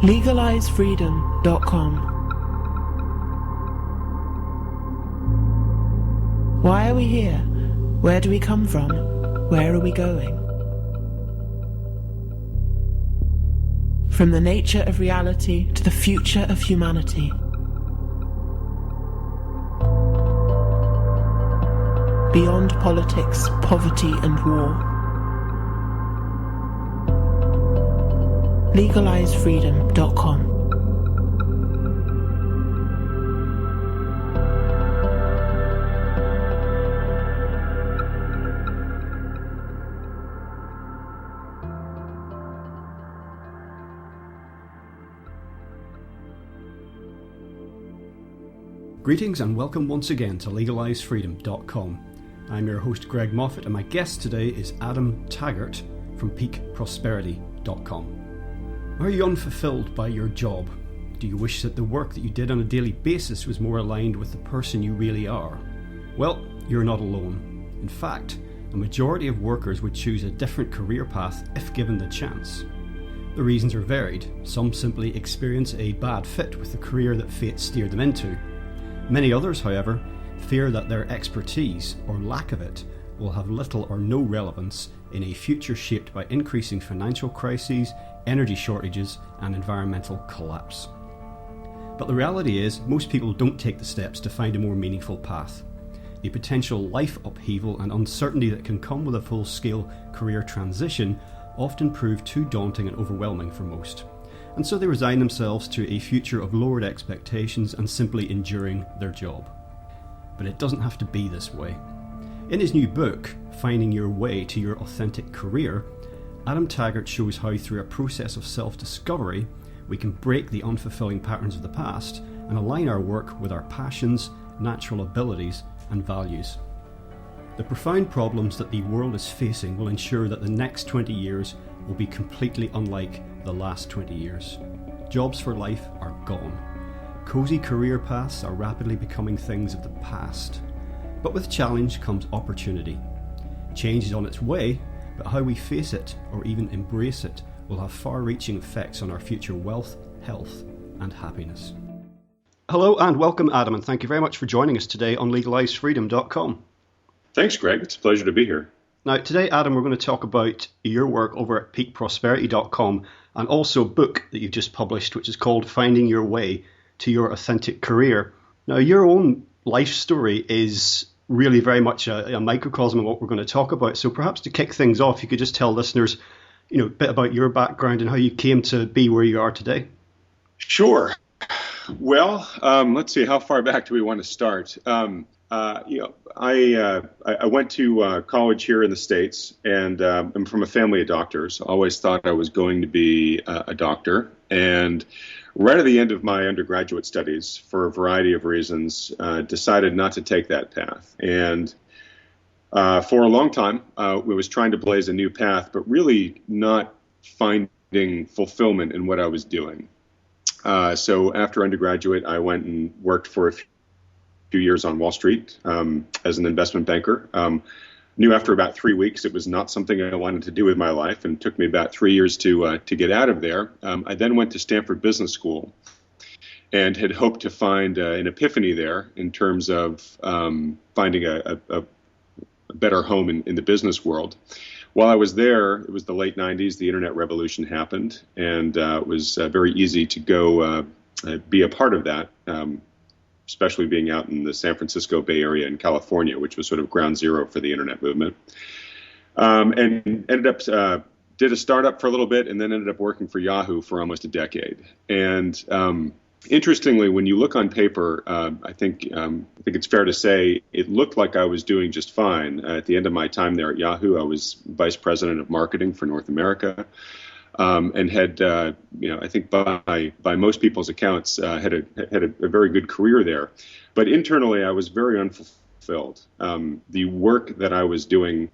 LegalizeFreedom.com. Why are we here? Where do we come from? Where are we going? From the nature of reality to the future of humanity. Beyond politics, poverty, and war. LegalizeFreedom.com. Greetings and welcome once again to LegalizeFreedom.com. I'm your host Greg Moffat, and my guest today is Adam Taggart from peakprosperity.com. Are you unfulfilled by your job? Do you wish that the work that you did on a daily basis was more aligned with the person you really are? Well, you're not alone. In fact, a majority of workers would choose a different career path if given the chance. The reasons are varied. Some simply experience a bad fit with the career that fate steered them into. Many others, however, fear that their expertise, or lack of it, will have little or no relevance in a future shaped by increasing financial crises, energy shortages, and environmental collapse. But the reality is, most people don't take the steps to find a more meaningful path. The potential life upheaval and uncertainty that can come with a full-scale career transition often prove too daunting and overwhelming for most. And so they resign themselves to a future of lowered expectations and simply enduring their job. But it doesn't have to be this way. In his new book, Finding Your Way to Your Authentic Career, Adam Taggart shows how through a process of self-discovery, we can break the unfulfilling patterns of the past and align our work with our passions, natural abilities, and values. The profound problems that the world is facing will ensure that the next 20 years will be completely unlike the last 20 years. Jobs for life are gone. Cozy career paths are rapidly becoming things of the past. But with challenge comes opportunity. Change is on its way, but how we face it, or even embrace it, will have far-reaching effects on our future wealth, health, and happiness. Hello and welcome, Adam, and thank you very much for joining us today on LegalizeFreedom.com. Thanks, Greg. It's a pleasure to be here. Now, today, Adam, we're going to talk about your work over at peakprosperity.com and also a book that you've just published, which is called Finding Your Way to Your Authentic Career. Now, your own life story is really very much a microcosm of what we're going to talk about. So perhaps to kick things off, you could just tell listeners, a bit about your background and how you came to be where you are today. Sure. Well, let's see, how far back do we want to start? I went to college here in the States, and I'm from a family of doctors. Always thought I was going to be a doctor. And right at the end of my undergraduate studies, for a variety of reasons, decided not to take that path. And for a long time, I was trying to blaze a new path, but really not finding fulfillment in what I was doing. So after undergraduate, I went and worked for a few years on Wall Street as an investment banker. Knew after about 3 weeks it was not something I wanted to do with my life, and it took me about 3 years to get out of there. I then went to Stanford Business School and had hoped to find an epiphany there in terms of finding a better home in the business world. While I was there, it was the late 90s, the internet revolution happened, and it was very easy to go be a part of that. Especially being out in the San Francisco Bay Area in California, which was sort of ground zero for the internet movement. And ended up, did a startup for a little bit, and then ended up working for Yahoo for almost a decade. And interestingly, when you look on paper, I think it's fair to say it looked like I was doing just fine. At the end of my time there at Yahoo, I was vice president of marketing for North America. And had, I think by most people's accounts, had a very good career there. But internally, I was very unfulfilled. The work that I was doing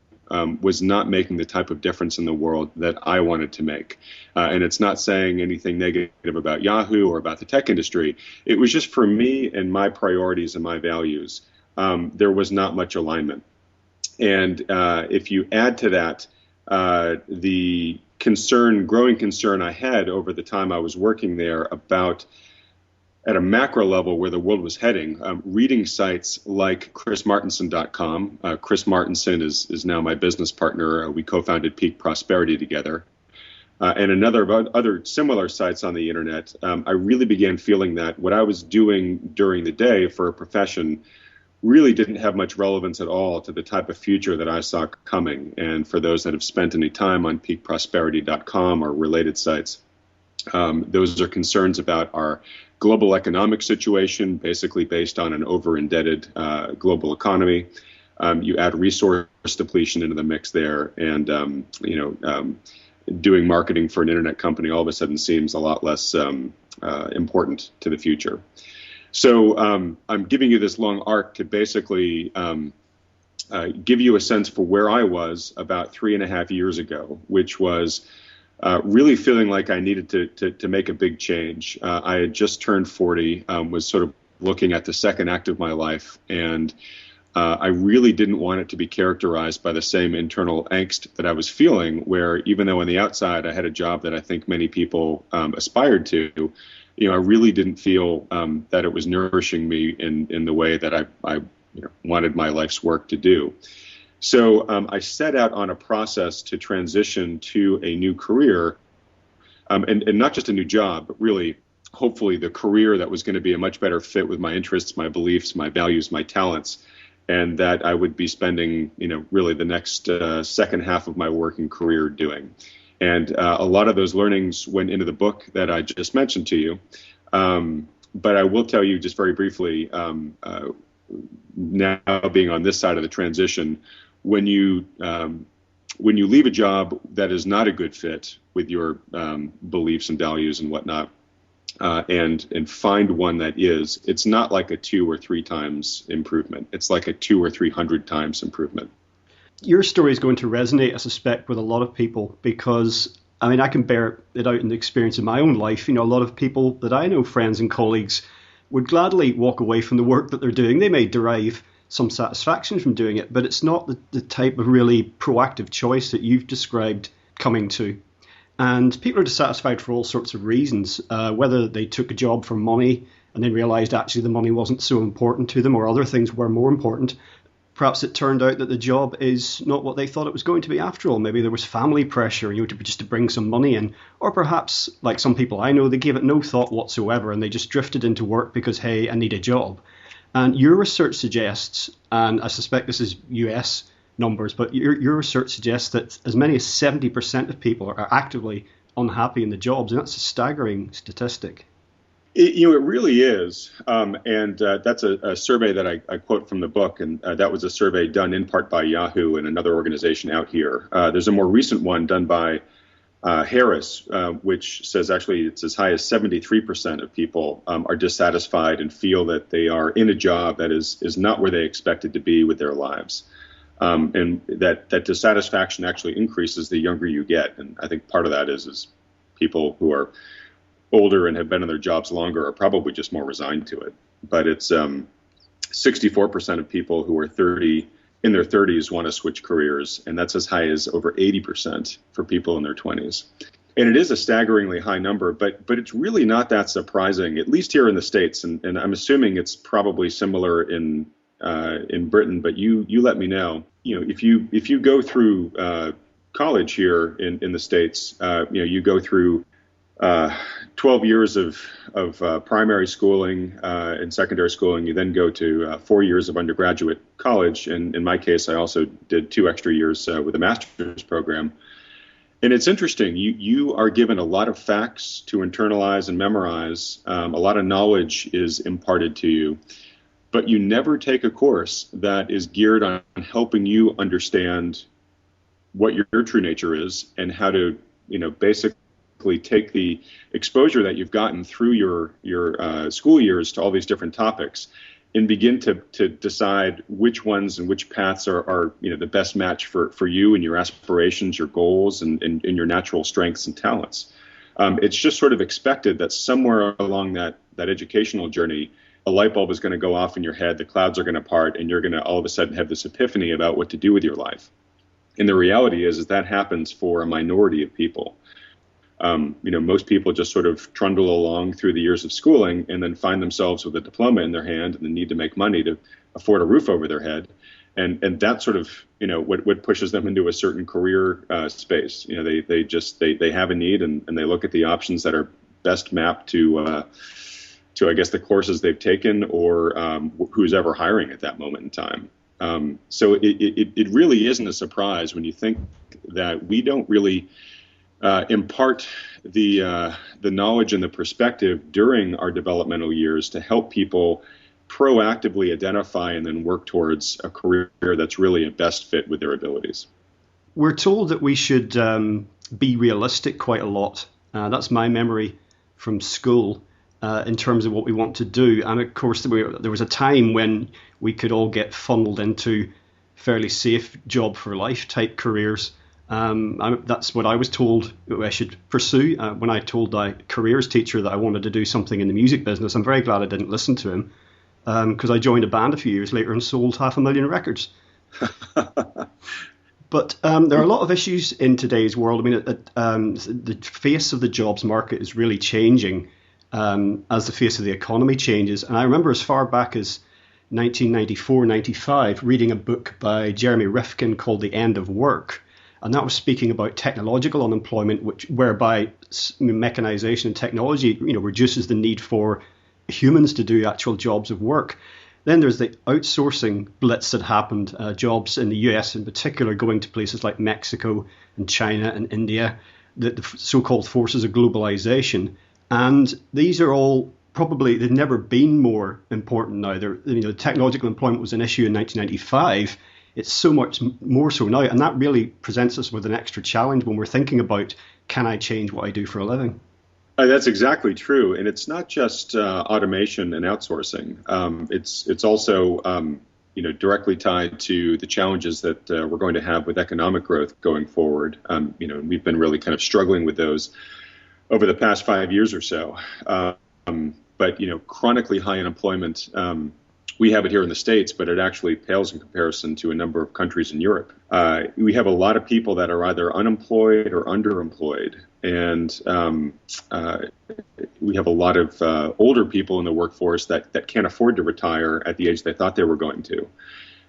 was not making the type of difference in the world that I wanted to make. And it's not saying anything negative about Yahoo or about the tech industry. It was just for me and my priorities and my values. There was not much alignment. And if you add to that the growing concern I had over the time I was working there about, at a macro level, where the world was heading. Reading sites like chrismartinson.com. Chris Martinson is now my business partner. We co-founded Peak Prosperity together. And other similar sites on the internet. I really began feeling that what I was doing during the day for a profession really didn't have much relevance at all to the type of future that I saw coming. And for those that have spent any time on peakprosperity.com or related sites, those are concerns about our global economic situation, basically based on an over-indebted global economy. You add resource depletion into the mix there, and doing marketing for an internet company all of a sudden seems a lot less important to the future. So I'm giving you this long arc to basically give you a sense for where I was about 3.5 years ago, which was really feeling like I needed to make a big change. I had just turned 40, was sort of looking at the second act of my life, and I really didn't want it to be characterized by the same internal angst that I was feeling, where even though on the outside I had a job that I think many people aspired to, I really didn't feel that it was nourishing me in the way that I wanted my life's work to do. So I set out on a process to transition to a new career, and not just a new job, but really, hopefully, the career that was going to be a much better fit with my interests, my beliefs, my values, my talents, and that I would be spending, really the next second half of my working career doing. And a lot of those learnings went into the book that I just mentioned to you. But I will tell you just very briefly, now being on this side of the transition, when you leave a job that is not a good fit with your beliefs and values and whatnot, and find one that is, it's not like a 2 or 3 times improvement. It's like a 200 or 300 times improvement. Your story is going to resonate, I suspect, with a lot of people because, I can bear it out in the experience of my own life. A lot of people that I know, friends and colleagues, would gladly walk away from the work that they're doing. They may derive some satisfaction from doing it, but it's not the type of really proactive choice that you've described coming to. And people are dissatisfied for all sorts of reasons, whether they took a job for money and then realized actually the money wasn't so important to them, or other things were more important. Perhaps it turned out that the job is not what they thought it was going to be after all. Maybe there was family pressure, just to bring some money in. Or perhaps, like some people I know, they gave it no thought whatsoever and they just drifted into work because, hey, I need a job. And your research suggests, and I suspect this is US numbers, but your research suggests that as many as 70% of people are actively unhappy in the jobs, and that's a staggering statistic. It really is, and that's a survey that I quote from the book, and that was a survey done in part by Yahoo and another organization out here. There's a more recent one done by Harris, which says actually it's as high as 73% of people are dissatisfied and feel that they are in a job that is not where they expected to be with their lives. And that dissatisfaction actually increases the younger you get. And I think part of that is people who are older and have been in their jobs longer are probably just more resigned to it. But it's 64% of people who are in their 30s want to switch careers, and that's as high as over 80% for people in their 20s. And it is a staggeringly high number, but it's really not that surprising, at least here in the States. And I'm assuming it's probably similar in Britain, but you let me know. If you go through college here in the States, you go through 12 years of primary schooling and secondary schooling. You then go to 4 years of undergraduate college. And in my case, I also did 2 extra years with a master's program. And it's interesting. You are given a lot of facts to internalize and memorize. A lot of knowledge is imparted to you. But you never take a course that is geared on helping you understand what your true nature is and how to, basically take the exposure that you've gotten through your school years to all these different topics and begin to decide which ones and which paths are the best match for you and your aspirations, your goals, and your natural strengths and talents. It's just sort of expected that somewhere along that educational journey, a light bulb is going to go off in your head, the clouds are going to part, and you're going to all of a sudden have this epiphany about what to do with your life. And the reality is that happens for a minority of people. Most people just sort of trundle along through the years of schooling and then find themselves with a diploma in their hand and the need to make money to afford a roof over their head. And that's sort of, what pushes them into a certain career space. They have a need and they look at the options that are best mapped to I guess, the courses they've taken or who's ever hiring at that moment in time. So it really isn't a surprise when you think that we don't really impart the knowledge and the perspective during our developmental years to help people proactively identify and then work towards a career that's really a best fit with their abilities. We're told that we should be realistic quite a lot. That's my memory from school in terms of what we want to do. And of course, there was a time when we could all get funneled into fairly safe job for life type careers. That's what I was told I should pursue. When I told my careers teacher that I wanted to do something in the music business, I'm very glad I didn't listen to him, because I joined a band a few years later and sold 500,000 records. But there are a lot of issues in today's world. I mean, the face of the jobs market is really changing as the face of the economy changes. And I remember as far back as 1994-95 reading a book by Jeremy Rifkin called The End of Work. And that was speaking about technological unemployment, whereby mechanization and technology, reduces the need for humans to do actual jobs of work. Then there's the outsourcing blitz that happened, jobs in the US in particular going to places like Mexico and China and India, the so-called forces of globalization. And these are all probably, they've never been more important now. Technological employment was an issue in 1995. It's so much more so now. And that really presents us with an extra challenge when we're thinking about, can I change what I do for a living? That's exactly true. And it's not just automation and outsourcing. It's also, directly tied to the challenges that we're going to have with economic growth going forward. We've been really kind of struggling with those over the past 5 years or so. But chronically high unemployment, we have it here in the States, but it actually pales in comparison to a number of countries in Europe. We have a lot of people that are either unemployed or underemployed. And we have a lot of older people in the workforce that can't afford to retire at the age they thought they were going to.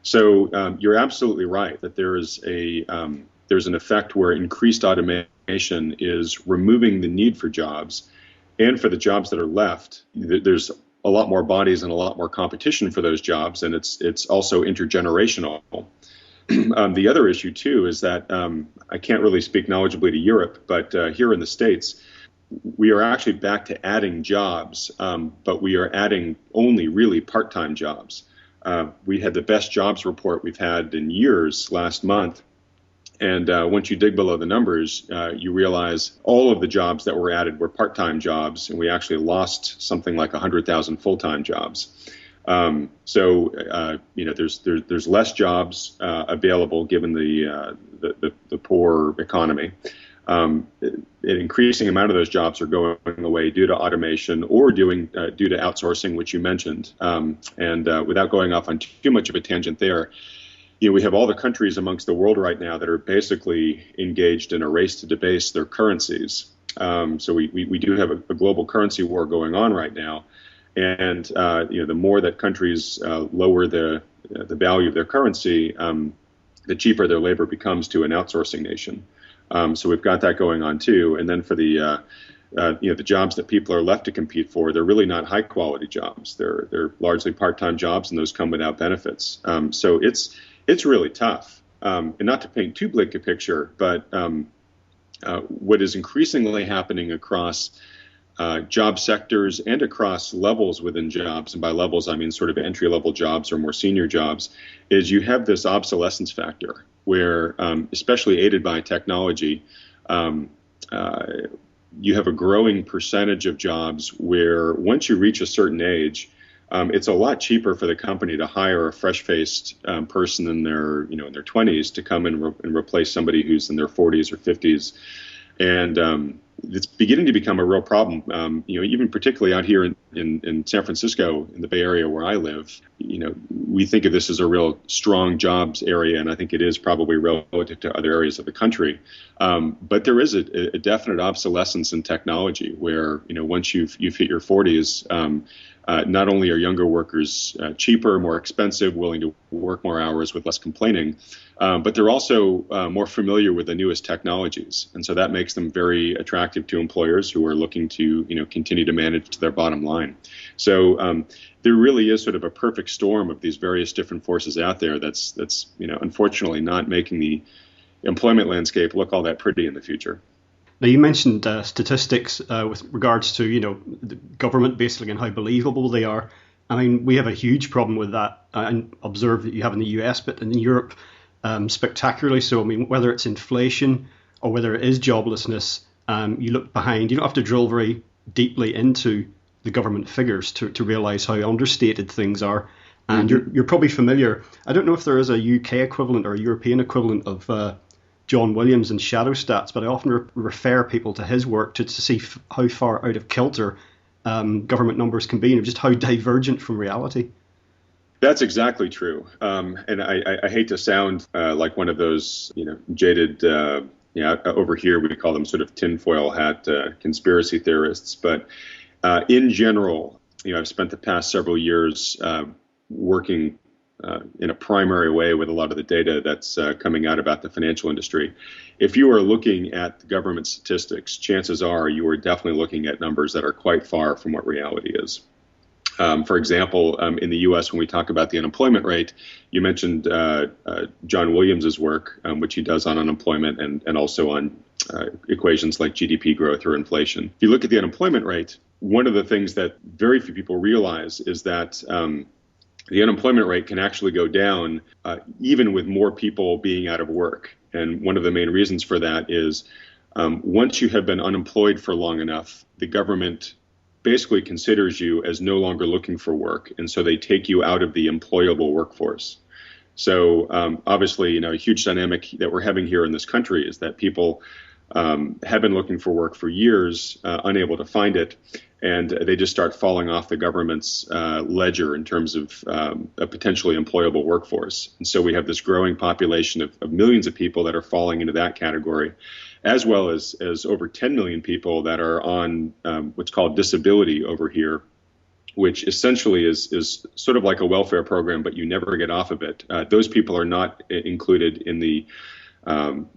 So you're absolutely right that there's an effect where increased automation is removing the need for jobs. And for the jobs that are left, there's a lot more bodies and a lot more competition for those jobs. And it's also intergenerational. The other issue, too, is that I can't really speak knowledgeably to Europe, but here in the States, we are actually back to adding jobs, but we are adding only really part-time jobs. We had the best jobs report we've had in years last month. And once you dig below the numbers, you realize all of the jobs that were added were part-time jobs, and we actually lost something like 100,000 full-time jobs. There's less jobs available given the poor economy. An increasing amount of those jobs are going away due to automation or due to outsourcing, which you mentioned. Without going off on too much of a tangent there, we have all the countries amongst the world right now that are basically engaged in a race to debase their currencies. So we do have a global currency war going on right now. And the more that countries lower the value of their currency, the cheaper their labor becomes to an outsourcing nation. So we've got that going on too. And then for the jobs that people are left to compete for, they're really not high quality jobs. They're largely part-time jobs, and those come without benefits. So it's really tough. And not to paint too bleak a picture, but what is increasingly happening across job sectors and across levels within jobs, and by levels I mean sort of entry-level jobs or more senior jobs, is you have this obsolescence factor where, especially aided by technology, you have a growing percentage of jobs where once you reach a certain age, it's a lot cheaper for the company to hire a fresh-faced person in their 20s to come and replace somebody who's in their 40s or 50s. And it's beginning to become a real problem. Even particularly out here in San Francisco, in the Bay Area where I live, we think of this as a real strong jobs area, and I think it is probably relative to other areas of the country. But there is a definite obsolescence in technology where, once you've hit your 40s, not only are younger workers cheaper, more expensive, willing to work more hours with less complaining, but they're also more familiar with the newest technologies. And so that makes them very attractive to employers who are looking to, continue to manage their bottom line. So there really is sort of a perfect storm of these various different forces out there that's unfortunately not making the employment landscape look all that pretty in the future. Now, you mentioned statistics with regards to, the government basically and how believable they are. I mean, we have a huge problem with that. I observe that you have in the US, but in Europe, spectacularly so. I mean, whether it's inflation or whether it is joblessness, you look behind. You don't have to drill very deeply into the government figures to realize how understated things are. And you're probably familiar. I don't know if there is a UK equivalent or a European equivalent of John Williams and shadow stats, but I often refer people to his work to see how far out of kilter government numbers can be and just how divergent from reality. That's exactly true. And I hate to sound like one of those, jaded, over here we call them sort of tinfoil hat conspiracy theorists. But in general, I've spent the past several years working in a primary way with a lot of the data that's coming out about the financial industry. If you are looking at the government statistics, chances are you are definitely looking at numbers that are quite far from what reality is. For example, in the U.S., when we talk about the unemployment rate, you mentioned John Williams's work, which he does on unemployment and also on equations like GDP growth or inflation. If you look at the unemployment rate, one of the things that very few people realize is that the unemployment rate can actually go down even with more people being out of work. And one of the main reasons for that is once you have been unemployed for long enough, the government basically considers you as no longer looking for work. And so they take you out of the employable workforce. So obviously, a huge dynamic that we're having here in this country is that people have been looking for work for years, unable to find it. And they just start falling off the government's ledger in terms of a potentially employable workforce. And so we have this growing population of millions of people that are falling into that category, as well as over 10 million people that are on what's called disability over here, which essentially is sort of like a welfare program, but you never get off of it. Those people are not included in the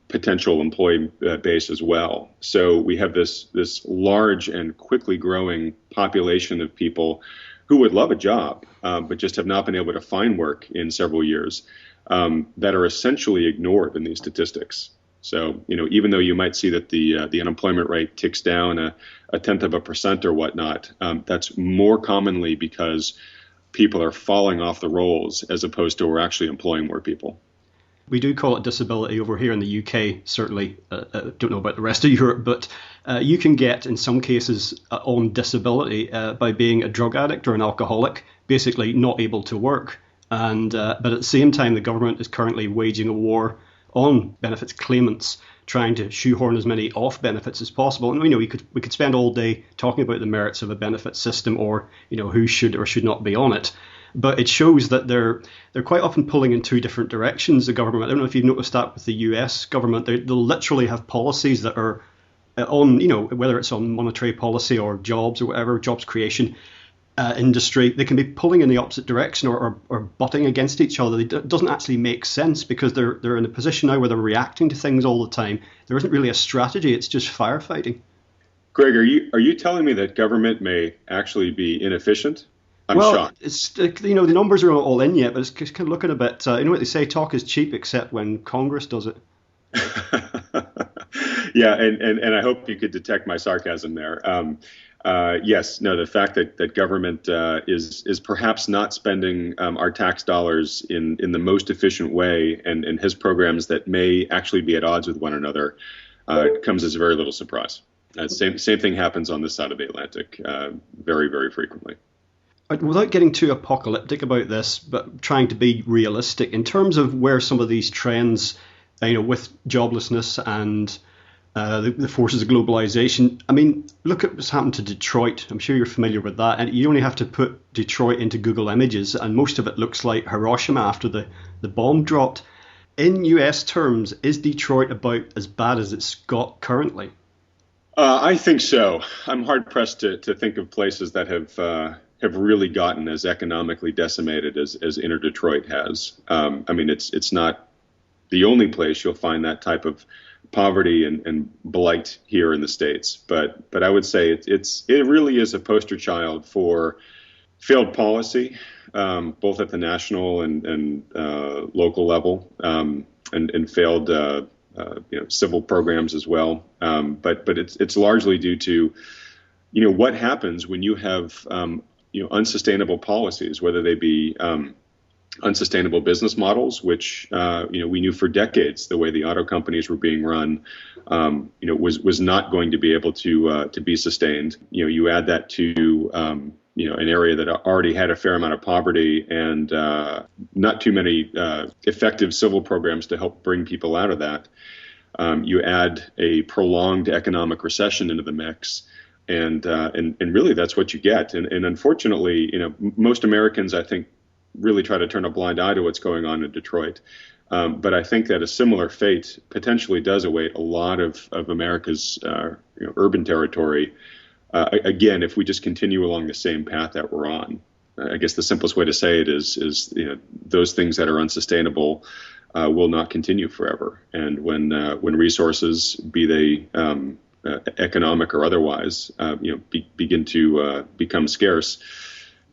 potential employee base as well. So we have this large and quickly growing population of people who would love a job, but just have not been able to find work in several years, that are essentially ignored in these statistics. So, even though you might see that the unemployment rate ticks down a 0.1% or whatnot, that's more commonly because people are falling off the rolls as opposed to we're actually employing more people. We do call it disability over here in the UK, certainly. Don't know about the rest of Europe, but you can get, in some cases, on disability by being a drug addict or an alcoholic, basically not able to work. But at the same time, the government is currently waging a war on benefits claimants, trying to shoehorn as many off benefits as possible. And we could spend all day talking about the merits of a benefit system or who should or should not be on it. But it shows that they're quite often pulling in two different directions. The government, I don't know if you've noticed that with the US government, they'll literally have policies that are on, whether it's on monetary policy or jobs or whatever, jobs creation, industry, they can be pulling in the opposite direction or butting against each other. It doesn't actually make sense because they're in a position now where they're reacting to things all the time. There isn't really a strategy, it's just firefighting. Greg, are you telling me that government may actually be inefficient? I'm shocked. It's the numbers are all in yet, but it's kind of looking a bit. What they say, talk is cheap, except when Congress does it. Yeah, and I hope you could detect my sarcasm there. Yes, no, the fact that government is perhaps not spending our tax dollars in the most efficient way, and has programs that may actually be at odds with one another, comes as a very little surprise. Same thing happens on this side of the Atlantic very, very frequently. Without getting too apocalyptic about this, but trying to be realistic in terms of where some of these trends, with joblessness and the forces of globalization. I mean, look at what's happened to Detroit. I'm sure you're familiar with that. And you only have to put Detroit into Google Images, and most of it looks like Hiroshima after the bomb dropped. In US terms, is Detroit about as bad as it's got currently? I think so. I'm hard pressed to think of places that have really gotten as economically decimated as Inner Detroit has. I mean, it's not the only place you'll find that type of poverty and blight here in the States, but I would say it really is a poster child for failed policy, both at the national and local level, and failed civil programs as well. But it's largely due to what happens when you have unsustainable policies, whether they be unsustainable business models, which we knew for decades the way the auto companies were being run, was not going to be able to be sustained. You add that to an area that already had a fair amount of poverty and not too many effective civil programs to help bring people out of that. You add a prolonged economic recession into the mix. And really, that's what you get. And unfortunately, most Americans, I think, really try to turn a blind eye to what's going on in Detroit. But I think that a similar fate potentially does await a lot of America's urban territory. Again, if we just continue along the same path that we're on. I guess the simplest way to say it is those things that are unsustainable will not continue forever. And when resources, be they economic or otherwise, begin to become scarce,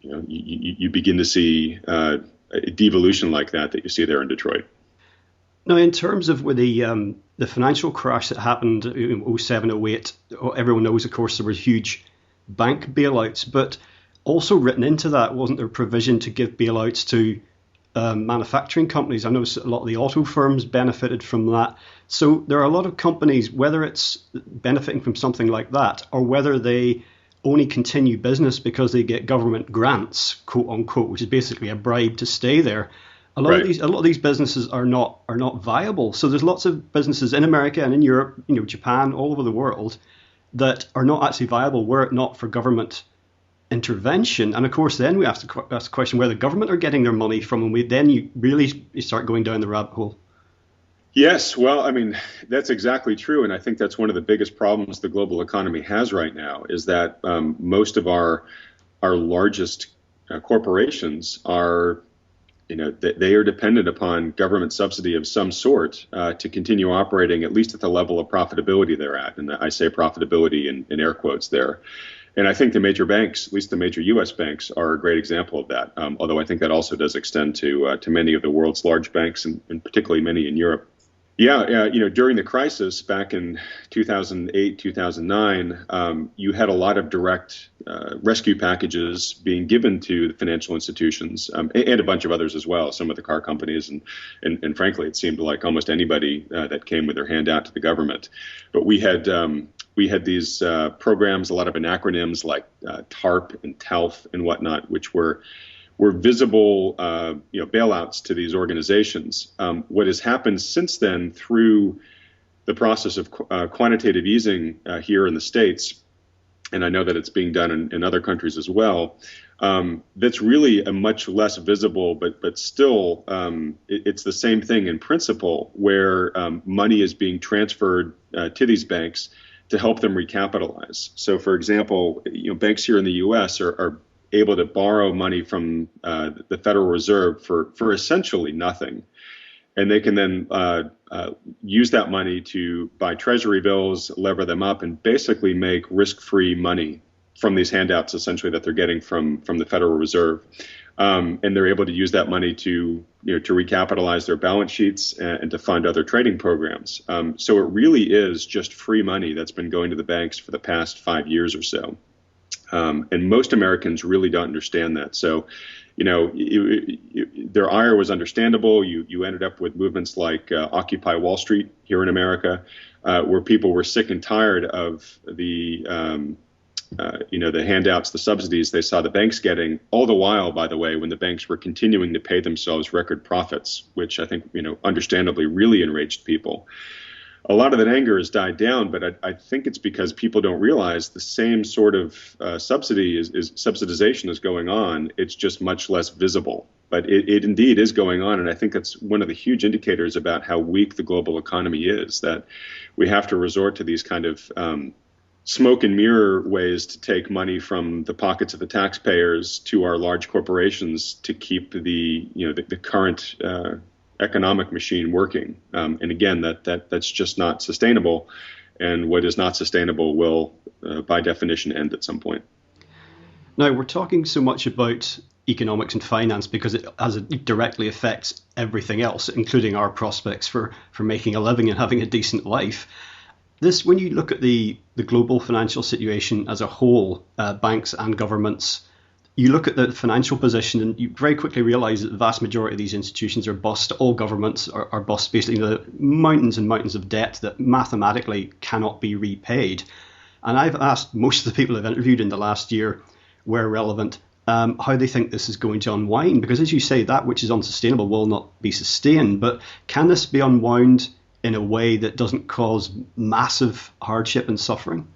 you begin to see a devolution like that you see there in Detroit. Now, in terms of with the financial crash that happened in 07, 08, everyone knows, of course, there were huge bank bailouts, but also written into that, wasn't there provision to give bailouts to manufacturing companies? I know a lot of the auto firms benefited from that. So there are a lot of companies, whether it's benefiting from something like that or whether they only continue business because they get government grants, quote unquote, which is basically a bribe to stay there. A lot of these businesses are not viable. So there's lots of businesses in America and in Europe, Japan, all over the world, that are not actually viable were it not for government intervention. And of course, then we ask the question where the government are getting their money from, and you start going down the rabbit hole. Yes, well, I mean, that's exactly true. And I think that's one of the biggest problems the global economy has right now is that most of our largest corporations are, they are dependent upon government subsidy of some sort to continue operating, at least at the level of profitability they're at. And I say profitability in air quotes there. And I think the major banks, at least the major U.S. banks, are a great example of that. Although I think that also does extend to many of the world's large banks, and particularly many in Europe. Yeah, during the crisis back in 2008, 2009, you had a lot of direct rescue packages being given to the financial institutions and a bunch of others as well, some of the car companies. And frankly, it seemed like almost anybody that came with their hand out to the government. But we had these programs, a lot of acronyms like TARP and TALF and whatnot, which were visible bailouts to these organizations. What has happened since then through the process of quantitative easing here in the States, and I know that it's being done in other countries as well, that's really a much less visible, but still it's the same thing in principle where money is being transferred to these banks to help them recapitalize. So, for example, banks here in the U.S. are able to borrow money from the Federal Reserve for essentially nothing. And they can then use that money to buy treasury bills, lever them up, and basically make risk-free money from these handouts, essentially, that they're getting from the Federal Reserve. And they're able to use that money to recapitalize their balance sheets and to fund other trading programs. So it really is just free money that's been going to the banks for the past 5 years or so. And most Americans really don't understand that. So, their ire was understandable. You ended up with movements like Occupy Wall Street here in America, where people were sick and tired of the handouts, the subsidies they saw the banks getting, all the while, by the way, when the banks were continuing to pay themselves record profits, which I think, understandably really enraged people. a lot of that anger has died down, but I think it's because people don't realize the same sort of subsidization is going on. It's just much less visible, but it indeed is going on. And I think that's one of the huge indicators about how weak the global economy is, that we have to resort to these kind of smoke and mirror ways to take money from the pockets of the taxpayers to our large corporations to keep the current economic machine working. And again, that's just not sustainable. And what is not sustainable will, by definition, end at some point. Now, we're talking so much about economics and finance because it directly affects everything else, including our prospects for making a living and having a decent life. When you look at the global financial situation as a whole, banks and governments, you look at the financial position and you very quickly realize that the vast majority of these institutions are bust. All governments are bust, basically the mountains and mountains of debt that mathematically cannot be repaid. And I've asked most of the people I've interviewed in the last year, where relevant, how they think this is going to unwind. Because as you say, that which is unsustainable will not be sustained. But can this be unwound in a way that doesn't cause massive hardship and suffering?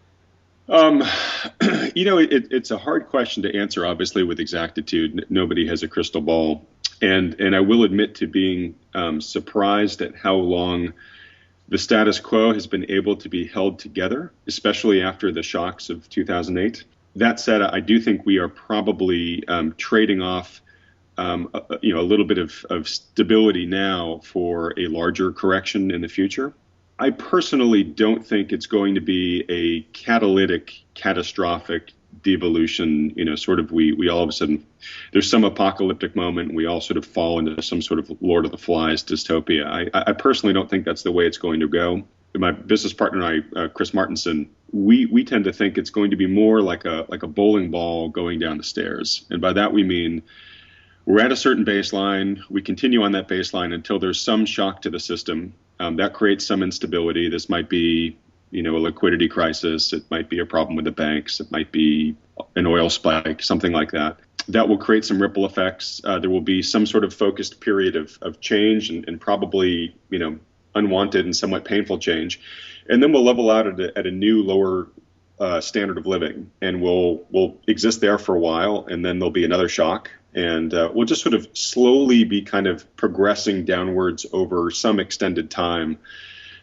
It's a hard question to answer, obviously, with exactitude. Nobody has a crystal ball. And I will admit to being surprised at how long the status quo has been able to be held together, especially after the shocks of 2008. That said, I do think we are probably trading off a little bit of stability now for a larger correction in the future. I personally don't think it's going to be a catalytic, catastrophic devolution. Sort of we all of a sudden, there's some apocalyptic moment and we all sort of fall into some sort of Lord of the Flies dystopia. I personally don't think that's the way it's going to go. My business partner and I, Chris Martinson, we tend to think it's going to be more like a bowling ball going down the stairs. And by that we mean we're at a certain baseline. We continue on that baseline until there's some shock to the system. That creates some instability. This might be, a liquidity crisis. It might be a problem with the banks. It might be an oil spike, something like that. That will create some ripple effects. There will be some sort of focused period of change and probably, unwanted and somewhat painful change. And then we'll level out at a new lower standard of living, and we'll exist there for a while, and then there'll be another shock. And we'll just sort of slowly be kind of progressing downwards over some extended time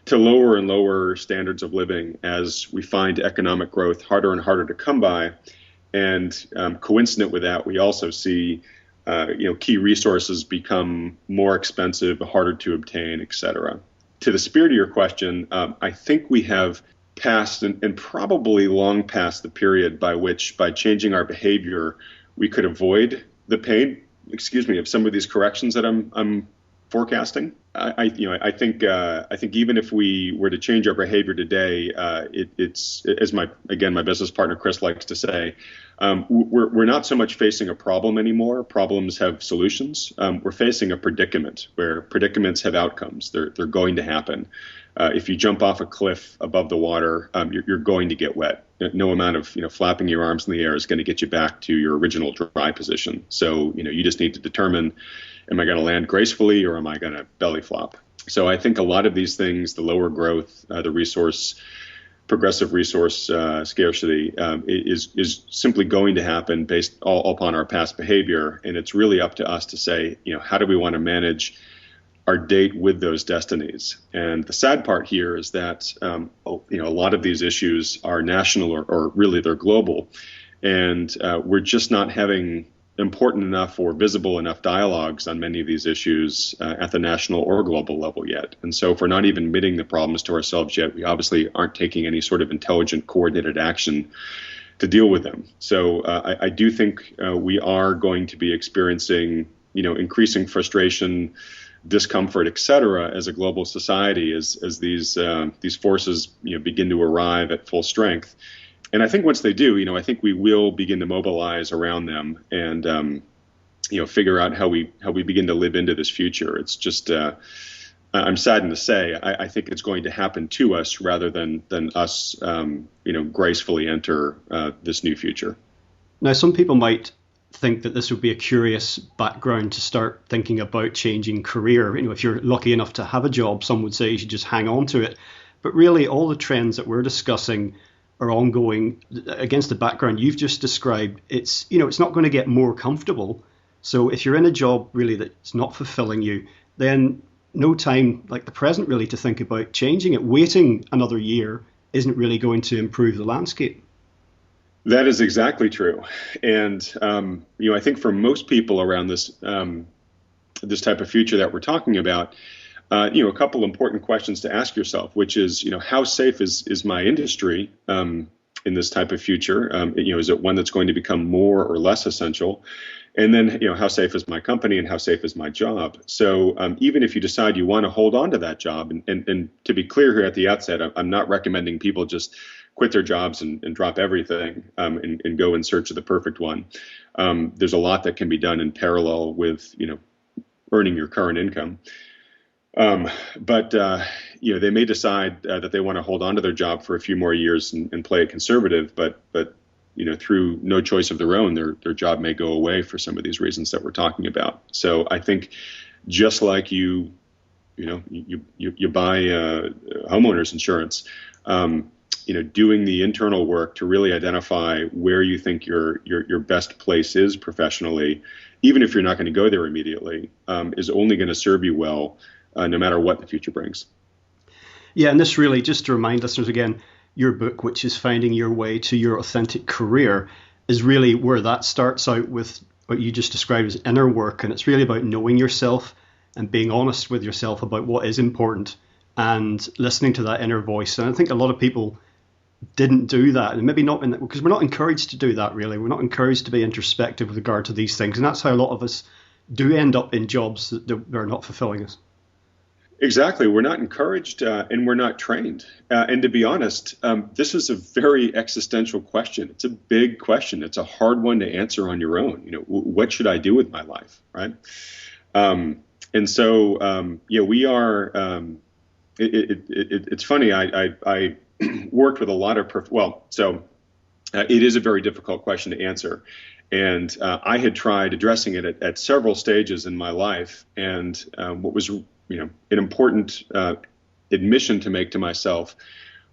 to lower and lower standards of living as we find economic growth harder and harder to come by. And coincident with that, we also see key resources become more expensive, harder to obtain, et cetera. To the spirit of your question, I think we have passed and probably long past the period by which, by changing our behavior, we could avoid the pain, of some of these corrections that I'm forecasting. I think even if we were to change our behavior today, it's as my business partner Chris likes to say, we're not so much facing a problem anymore. Problems have solutions. We're facing a predicament where predicaments have outcomes. They're going to happen. If you jump off a cliff above the water, you're going to get wet. No amount of flapping your arms in the air is going to get you back to your original dry position. So you just need to determine, am I going to land gracefully or am I going to belly flop? So I think a lot of these things, the lower growth, the progressive resource scarcity, is simply going to happen based all upon our past behavior, and it's really up to us to say, how do we want to manage our date with those destinies? And the sad part here is that a lot of these issues are national or really they're global, and we're just not having important enough or visible enough dialogues on many of these issues at the national or global level yet. And so if we're not even admitting the problems to ourselves yet, we obviously aren't taking any sort of intelligent, coordinated action to deal with them. So I do think we are going to be experiencing, increasing frustration, discomfort, et cetera, as a global society as these forces begin to arrive at full strength. And I think once they do, I think we will begin to mobilize around them and figure out how we begin to live into this future. It's just I'm saddened to say I think it's going to happen to us rather than us gracefully enter this new future. Now, some people might think that this would be a curious background to start thinking about changing career. If you're lucky enough to have a job, some would say you should just hang on to it. But really, all the trends that we're discussing are ongoing against the background you've just described. It's not going to get more comfortable. So if you're in a job really that's not fulfilling you, then no time like the present really to think about changing it. Waiting another year isn't really going to improve the landscape. That is exactly true. And, I think for most people around this, this type of future that we're talking about, a couple important questions to ask yourself, which is, how safe is my industry in this type of future? Is it one that's going to become more or less essential? And then, how safe is my company and how safe is my job? So even if you decide you want to hold on to that job, and to be clear here at the outset, I'm not recommending people just quit their jobs and drop everything and go in search of the perfect one. There's a lot that can be done in parallel with, earning your current income. But they may decide that they want to hold on to their job for a few more years and play it conservative, but through no choice of their own, their job may go away for some of these reasons that we're talking about. So I think just like you buy homeowners insurance, doing the internal work to really identify where you think your best place is professionally, even if you're not going to go there immediately, is only going to serve you well, no matter what the future brings. Yeah, and this really, just to remind listeners again, your book, which is Finding Your Way to Your Authentic Career, is really where that starts out with what you just described as inner work. And it's really about knowing yourself and being honest with yourself about what is important and listening to that inner voice. And I think a lot of people didn't do that, and maybe not because we're not encouraged to do that, really. We're not encouraged to be introspective with regard to these things. And that's how a lot of us do end up in jobs that are not fulfilling us. Exactly. We're not encouraged and we're not trained. And to be honest, this is a very existential question. It's a big question. It's a hard one to answer on your own. What should I do with my life? Right. And so, we are. It's funny. I worked with a lot of it is a very difficult question to answer. And I had tried addressing it at several stages in my life. And what was an important admission to make to myself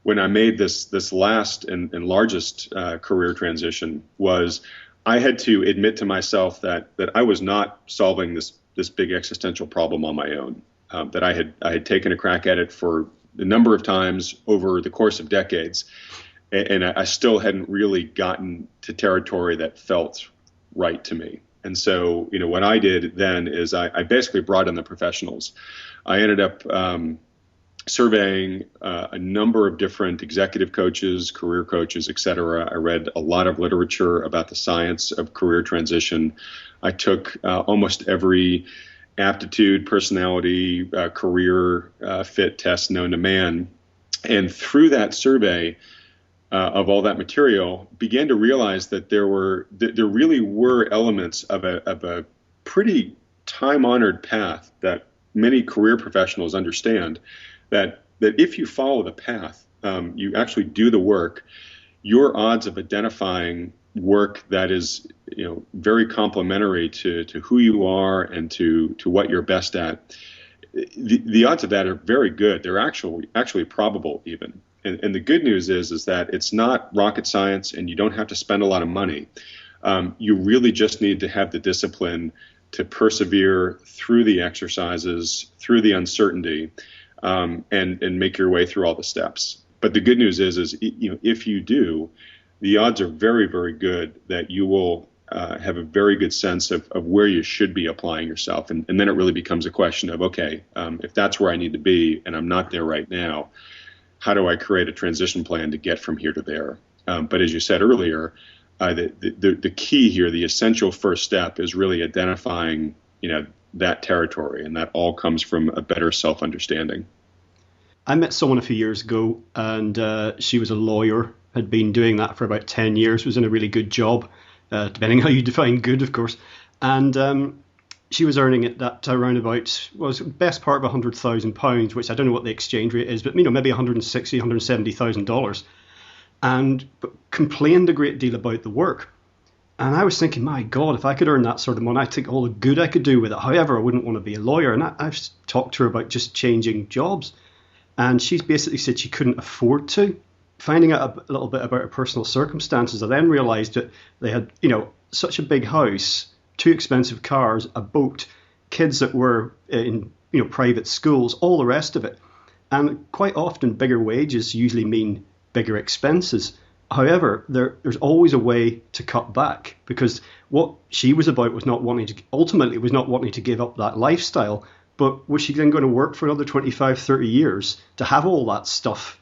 when I made this last and largest career transition was I had to admit to myself that I was not solving this big existential problem on my own. That I had taken a crack at it for a number of times over the course of decades, and I still hadn't really gotten to territory that felt right to me. And so, what I did then is I basically brought in the professionals. I ended up surveying a number of different executive coaches, career coaches, et cetera. I read a lot of literature about the science of career transition. I took almost every aptitude, personality, career fit test known to man. And through that survey of all that material, began to realize that there really were elements of a pretty time-honored path that many career professionals understand, that if you follow the path, you actually do the work, your odds of identifying work that is very complementary to who you are and to what you're best at, the odds of that are very good. They're actually probable even. And the good news is that it's not rocket science, and you don't have to spend a lot of money. You really just need to have the discipline to persevere through the exercises, through the uncertainty, and make your way through all the steps. But the good news is if you do, the odds are very, very good that you will have a very good sense of where you should be applying yourself. And then it really becomes a question of, okay, if that's where I need to be and I'm not there right now, how do I create a transition plan to get from here to there? But as you said earlier, the key here, the essential first step is really identifying, that territory, and that all comes from a better self-understanding. I met someone a few years ago, and she was a lawyer, had been doing that for about 10 years, was in a really good job, depending how you define good, of course. And she was earning at that around about, was best part of £100,000, which I don't know what the exchange rate is, but maybe $160,000, $170,000, and complained a great deal about the work. And I was thinking, my God, if I could earn that sort of money, I think all the good I could do with it. However, I wouldn't want to be a lawyer. And I've talked to her about just changing jobs. And she's basically said she couldn't afford to. Finding out a little bit about her personal circumstances, I then realised that they had, such a big house, 2 expensive cars, a boat, kids that were in, private schools, all the rest of it. And quite often bigger wages usually mean bigger expenses. However, there's always a way to cut back, because what she was about was not wanting to give up that lifestyle, but was she then going to work for another 25, 30 years to have all that stuff?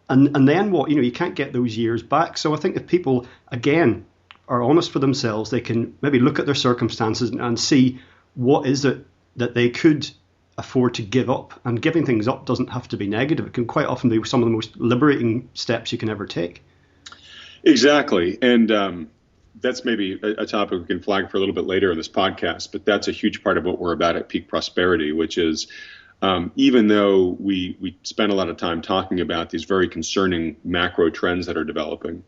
And then what? You can't get those years back. So I think if people, again, are honest with themselves, they can maybe look at their circumstances and see what is it that they could afford to give up. And giving things up doesn't have to be negative. It can quite often be some of the most liberating steps you can ever take. Exactly. And that's maybe a topic we can flag for a little bit later in this podcast, but that's a huge part of what we're about at Peak Prosperity, which is even though we spend a lot of time talking about these very concerning macro trends that are developing,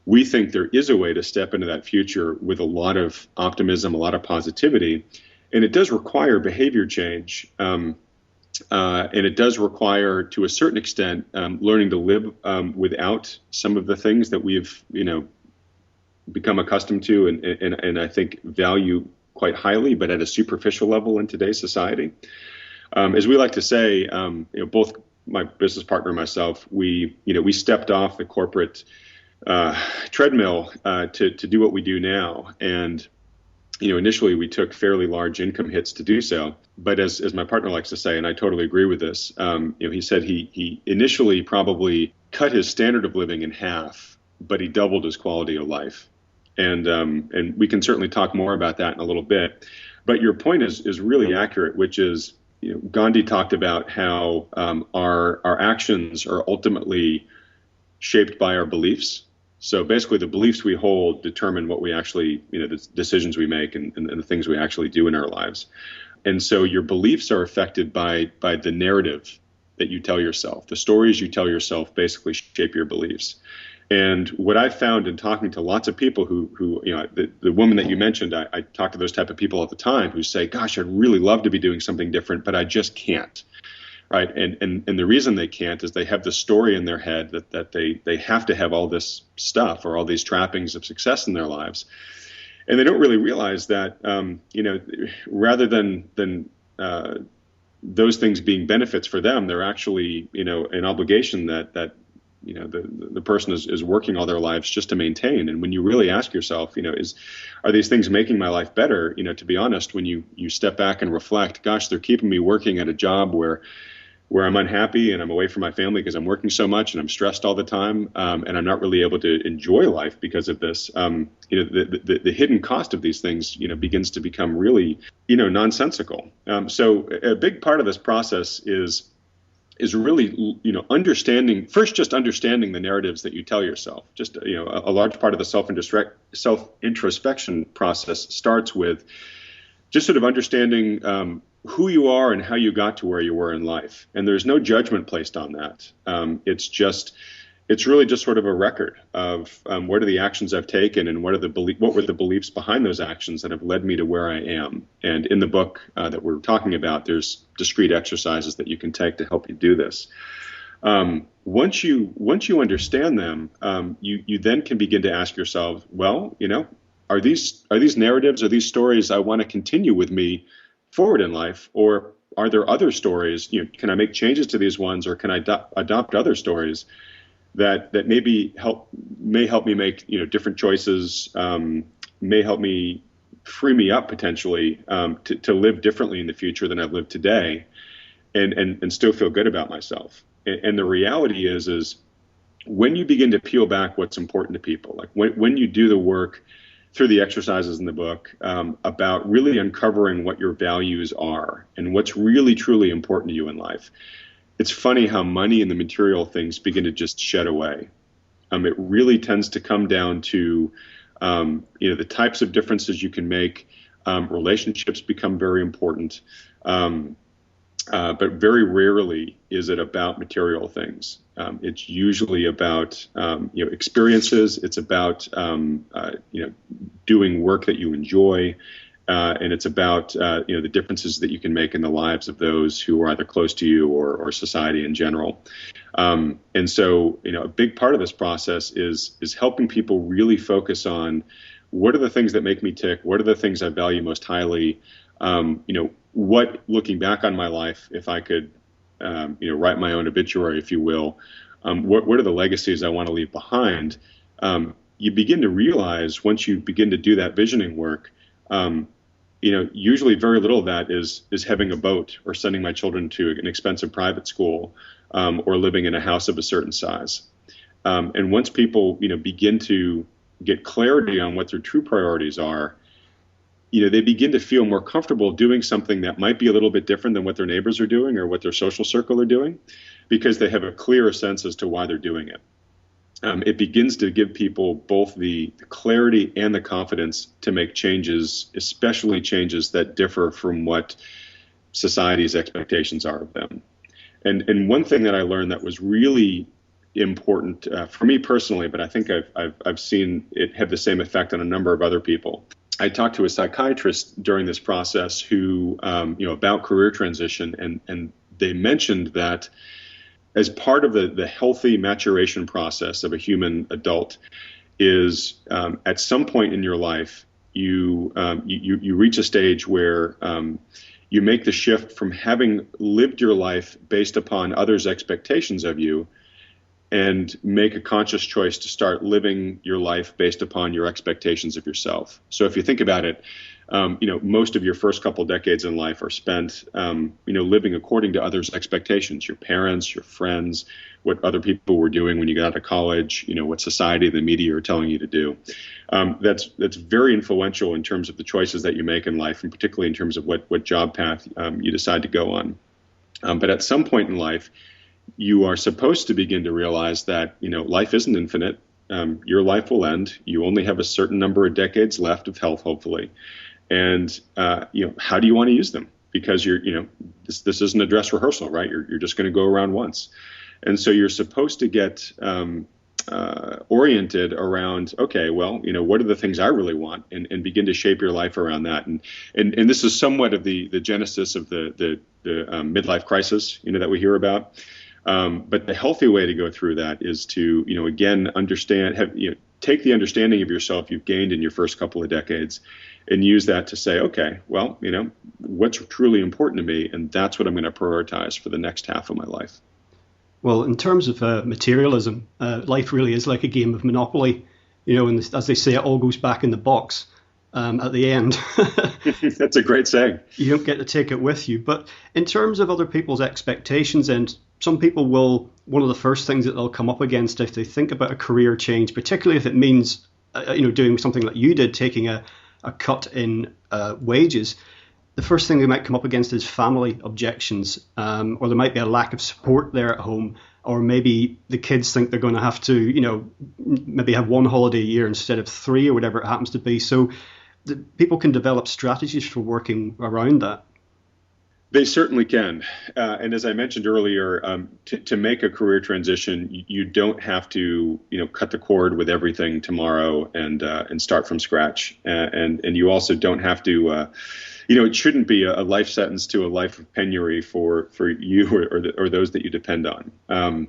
we think there is a way to step into that future with a lot of optimism, a lot of positivity, and it does require behavior change. And it does require, to a certain extent, learning to live without some of the things that we've, become accustomed to and I think value quite highly, but at a superficial level in today's society. As we like to say, both my business partner and myself, we stepped off the corporate treadmill to do what we do now, and initially we took fairly large income hits to do so. But as my partner likes to say, and I totally agree with this, he said he initially probably cut his standard of living in half, but he doubled his quality of life. And we can certainly talk more about that in a little bit. But your point is really accurate, which is, Gandhi talked about how our actions are ultimately shaped by our beliefs. So basically, the beliefs we hold determine what we actually, the decisions we make and the things we actually do in our lives. And so your beliefs are affected by the narrative that you tell yourself. The stories you tell yourself basically shape your beliefs. And what I found in talking to lots of people who the woman that you mentioned, I talk to those type of people all the time who say, gosh, I'd really love to be doing something different, but I just can't. Right. And the reason they can't is they have the story in their head that they have to have all this stuff or all these trappings of success in their lives. And they don't really realize that, rather than those things being benefits for them, they're actually, an obligation that the person is working all their lives just to maintain. And when you really ask yourself, are these things making my life better? To be honest, when you step back and reflect, gosh, they're keeping me working at a job where I'm unhappy and I'm away from my family because I'm working so much and I'm stressed all the time, and I'm not really able to enjoy life because of this. The hidden cost of these things, begins to become really, nonsensical. So a big part of this process is really, understanding the narratives that you tell yourself. Just, a large part of the self-introspection process starts with just sort of understanding who you are and how you got to where you were in life. And there's no judgment placed on that. It's really just sort of a record of what are the actions I've taken and what were the beliefs behind those actions that have led me to where I am. And in the book that we're talking about, there's discrete exercises that you can take to help you do this. Once you understand them, you then can begin to ask yourself, well, are these narratives, are these stories I want to continue with me forward in life, or are there other stories? Can I make changes to these ones, or can I adopt other stories that may help me make different choices, may help me free me up potentially to live differently in the future than I've lived today, and still feel good about myself. And the reality is when you begin to peel back what's important to people, like when you do the work through the exercises in the book about really uncovering what your values are and what's really truly important to you in life. It's funny how money and the material things begin to just shed away. It really tends to come down to, the types of differences you can make. Relationships become very important, but very rarely is it about material things. It's usually about, experiences. It's about, doing work that you enjoy, and it's about the differences that you can make in the lives of those who are either close to you or society in general. And so, a big part of this process is helping people really focus on what are the things that make me tick, what are the things I value most highly, what, looking back on my life, if I could, write my own obituary, if you will, what are the legacies I want to leave behind? You begin to realize once you begin to do that visioning work, usually very little of that is having a boat or sending my children to an expensive private school, or living in a house of a certain size. And once people, begin to get clarity on what their true priorities are, they begin to feel more comfortable doing something that might be a little bit different than what their neighbors are doing or what their social circle are doing, because they have a clearer sense as to why they're doing it. It begins to give people both the clarity and the confidence to make changes, especially changes that differ from what society's expectations are of them. And one thing that I learned that was really important for me personally, but I think I've seen it have the same effect on a number of other people. I talked to a psychiatrist during this process who, about career transition, and they mentioned that as part of the healthy maturation process of a human adult is at some point in your life, you reach a stage where you make the shift from having lived your life based upon others' expectations of you and make a conscious choice to start living your life based upon your expectations of yourself. So if you think about it, most of your first couple decades in life are spent, living according to others' expectations, your parents, your friends, what other people were doing when you got out of college, what society, the media are telling you to do. That's very influential in terms of the choices that you make in life, and particularly in terms of what job path you decide to go on. But at some point in life, you are supposed to begin to realize that, life isn't infinite. Your life will end. You only have a certain number of decades left of health, hopefully. And, how do you want to use them? Because this isn't a dress rehearsal, right? You're just going to go around once. And so you're supposed to get oriented around, okay, well, what are the things I really want, and begin to shape your life around that. And this is somewhat of the genesis of the midlife crisis, that we hear about. But the healthy way to go through that is to, again, take the understanding of yourself you've gained in your first couple of decades and use that to say, okay, well, what's truly important to me, and that's what I'm going to prioritize for the next half of my life. Well, in terms of materialism, life really is like a game of Monopoly, and as they say, it all goes back in the box at the end. That's a great saying. You don't get to take it with you. But in terms of other people's expectations, and some people will, one of the first things that they'll come up against if they think about a career change, particularly if it means, doing something like you did, taking a cut in wages, the first thing they might come up against is family objections, or there might be a lack of support there at home, or maybe the kids think they're going to have to, maybe have one holiday a year instead of 3 or whatever it happens to be. So people can develop strategies for working around that. They certainly can. And as I mentioned earlier, to make a career transition, you don't have to, cut the cord with everything tomorrow and start from scratch. And you also don't have to, it shouldn't be a life sentence to a life of penury for you or those that you depend on.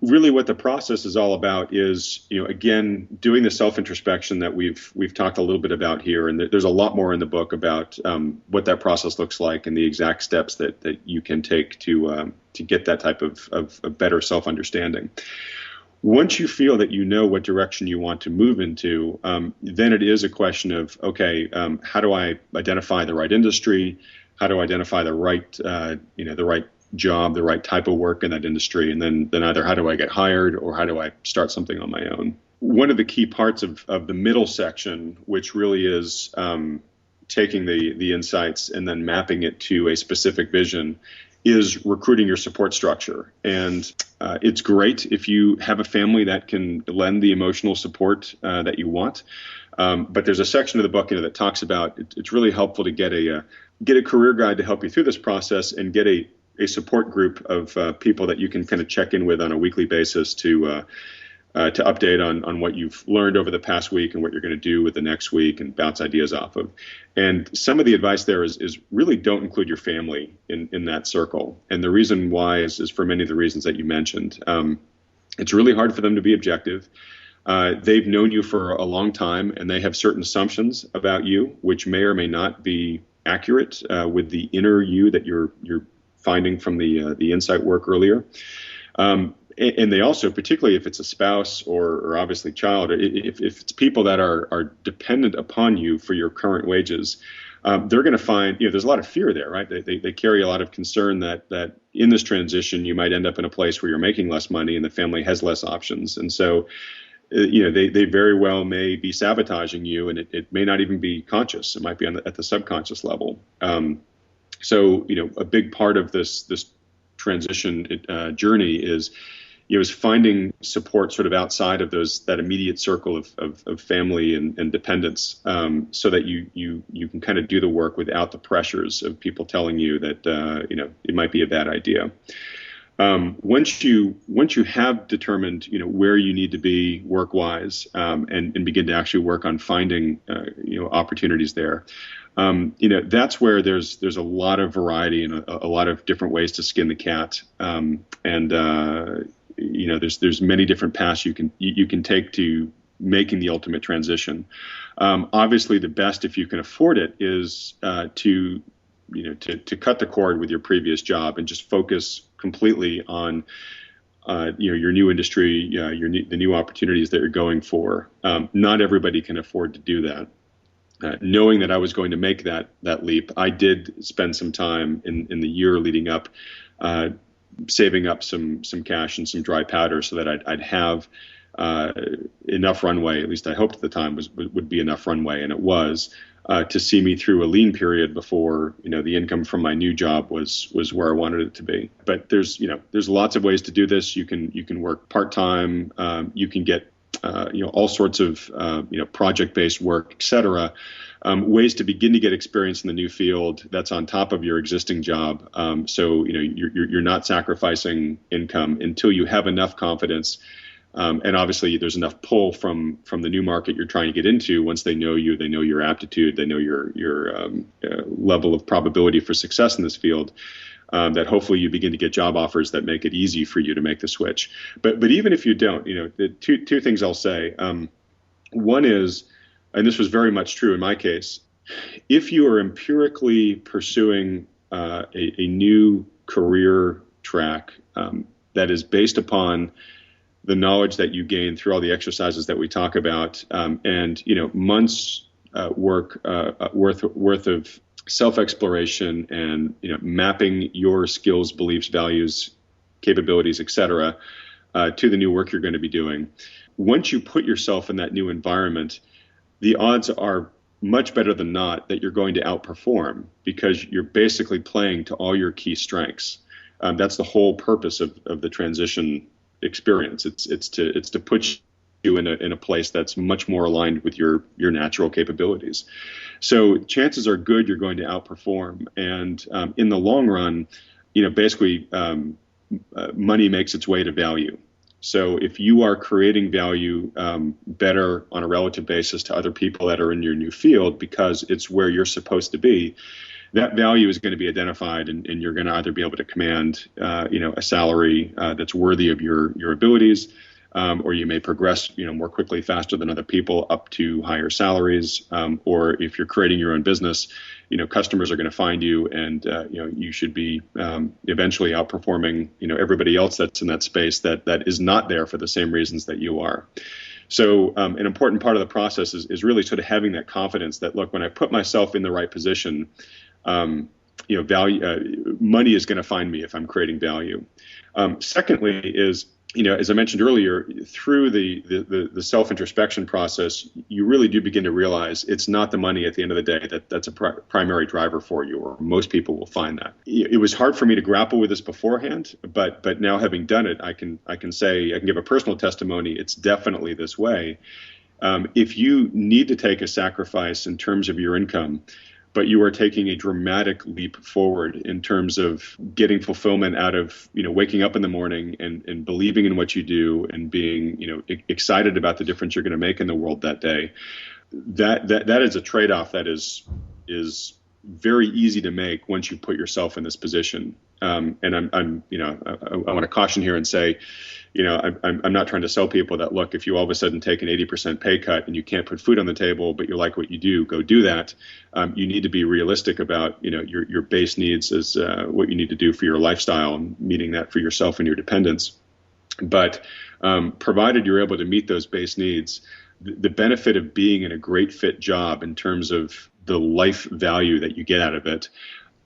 Really what the process is all about is, again, doing the self-introspection that we've talked a little bit about here. And there's a lot more in the book about what that process looks like and the exact steps that you can take to get that type of better self-understanding. Once you feel that you know what direction you want to move into, then it is a question of, okay, how do I identify the right industry? How do I identify the right, the right job, the right type of work in that industry? And then either how do I get hired or how do I start something on my own? One of the key parts of the middle section, which really is taking the insights and then mapping it to a specific vision, is recruiting your support structure. And it's great if you have a family that can lend the emotional support that you want. But there's a section of the book that talks about it's really helpful to get a career guide to help you through this process and get a support group of people that you can kind of check in with on a weekly basis to to update on what you've learned over the past week and what you're going to do with the next week and bounce ideas off of. And some of the advice there is really don't include your family in that circle. And the reason why is for many of the reasons that you mentioned. It's really hard for them to be objective. They've known you for a long time, and they have certain assumptions about you, which may or may not be accurate with the inner you that you're finding from the insight work earlier. And they also, particularly if it's a spouse or obviously child, if it's people that are dependent upon you for your current wages, they're going to find, there's a lot of fear there, right? They carry a lot of concern that in this transition, you might end up in a place where you're making less money and the family has less options. And so, they very well may be sabotaging you, and it may not even be conscious. It might be at the subconscious level. So, a big part of this transition journey is finding support sort of outside of that immediate circle of family and dependents, so that you can kind of do the work without the pressures of people telling you that it might be a bad idea. Once you have determined where you need to be work-wise, and begin to actually work on finding opportunities there, that's where there's a lot of variety and a lot of different ways to skin the cat, there's many different paths you can take to making the ultimate transition. Obviously, the best, if you can afford it, is to cut the cord with your previous job and just focus completely on your new industry, the new opportunities that you're going for. Not everybody can afford to do that. Knowing that I was going to make that leap, I did spend some time in the year leading up, saving up some cash and some dry powder so that I'd have enough runway. At least I hoped at the time would be enough runway, and it was, to see me through a lean period before the income from my new job was where I wanted it to be. But there's lots of ways to do this. You can work part-time. You can get all sorts of project-based work, etc. Ways to begin to get experience in the new field that's on top of your existing job. So you're not sacrificing income until you have enough confidence. And obviously, there's enough pull from the new market you're trying to get into. Once they know you, they know your aptitude, they know your level of probability for success in this field. That hopefully you begin to get job offers that make it easy for you to make the switch. But even if you don't, the two things I'll say. One is, and this was very much true in my case, if you are empirically pursuing a new career track that is based upon the knowledge that you gain through all the exercises that we talk about, and months work worth of self-exploration and mapping your skills, beliefs, values, capabilities, etc., to the new work you're going to be doing. Once you put yourself in that new environment, the odds are much better than not that you're going to outperform, because you're basically playing to all your key strengths. That's the whole purpose of the transition experience. It's to put you in a place that's much more aligned with your natural capabilities. So chances are good you're going to outperform. And in the long run, basically money makes its way to value. So if you are creating value better on a relative basis to other people that are in your new field because it's where you're supposed to be, that value is going to be identified, and you're going to either be able to command a salary that's worthy of your abilities, or you may progress more quickly, faster than other people up to higher salaries, or if you're creating your own business, customers are going to find you, and you should be eventually outperforming everybody else that's in that space that is not there for the same reasons that you are. So an important part of the process is really sort of having that confidence that, look, when I put myself in the right position, value, money is going to find me if I'm creating value. Secondly is, as I mentioned earlier, through the self-introspection process, you really do begin to realize it's not the money at the end of the day that's a primary driver for you, or most people will find that. It was hard for me to grapple with this beforehand, but now having done it, I can say, I can give a personal testimony. It's definitely this way. If you need to take a sacrifice in terms of your income, but you are taking a dramatic leap forward in terms of getting fulfillment out of, waking up in the morning and believing in what you do and being, excited about the difference you're going to make in the world that day. That is a trade-off that is very easy to make once you put yourself in this position. And I want to caution here and say, I'm not trying to sell people that, look, if you all of a sudden take an 80% pay cut and you can't put food on the table, but you like what you do, go do that. You need to be realistic about, your base needs as what you need to do for your lifestyle and meeting that for yourself and your dependents. But provided you're able to meet those base needs, the benefit of being in a great fit job in terms of the life value that you get out of it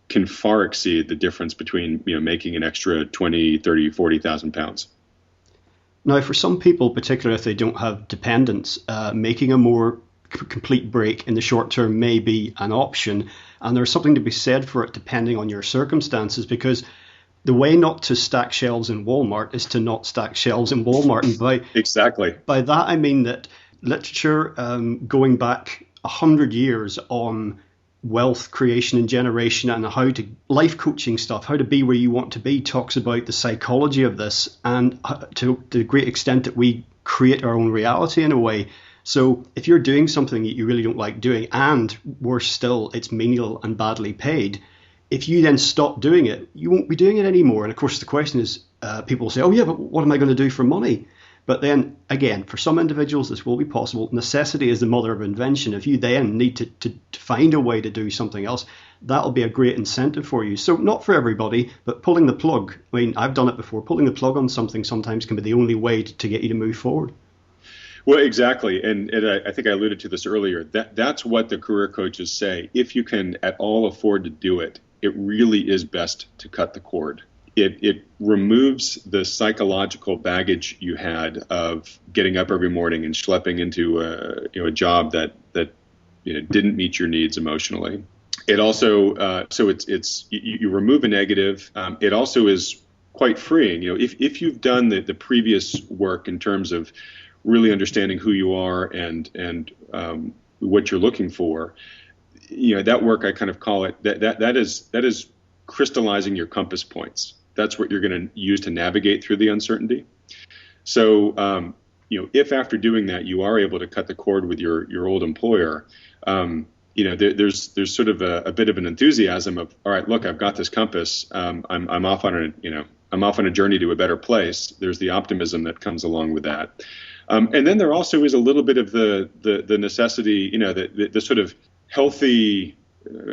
can far exceed the difference between, making an extra 20, 30, 40,000 pounds. Now, for some people, particularly if they don't have dependents, making a more complete break in the short term may be an option. And there's something to be said for it depending on your circumstances, because the way not to stack shelves in Walmart is to not stack shelves in Walmart. And exactly. By that, I mean that literature going back 100 years on wealth creation and generation and how to life coaching stuff, how to be where you want to be, talks about the psychology of this and to the great extent that we create our own reality in a way. So if you're doing something that you really don't like doing, and worse still, it's menial and badly paid, if you then stop doing it, you won't be doing it anymore. And of course, the question is, people say, oh yeah, but what am I going to do for money? But then again, for some individuals, this will be possible. Necessity is the mother of invention. If you then need to find a way to do something else, that'll be a great incentive for you. So not for everybody, but pulling the plug. I mean, I've done it before. Pulling the plug on something sometimes can be the only way to get you to move forward. Well, exactly. And I think I alluded to this earlier. That's what the career coaches say. If you can at all afford to do it, it really is best to cut the cord. It removes the psychological baggage you had of getting up every morning and schlepping into a job that didn't meet your needs emotionally. It also you remove a negative. It also is quite freeing. If you've done the previous work in terms of really understanding who you are and what you're looking for, that work, I kind of call it that is crystallizing your compass points. That's what you're going to use to navigate through the uncertainty. So, if after doing that you are able to cut the cord with your old employer, there's sort of a bit of an enthusiasm of, all right, look, I've got this compass. I'm off on a journey to a better place. There's the optimism that comes along with that, and then there also is a little bit of the necessity, the sort of healthy.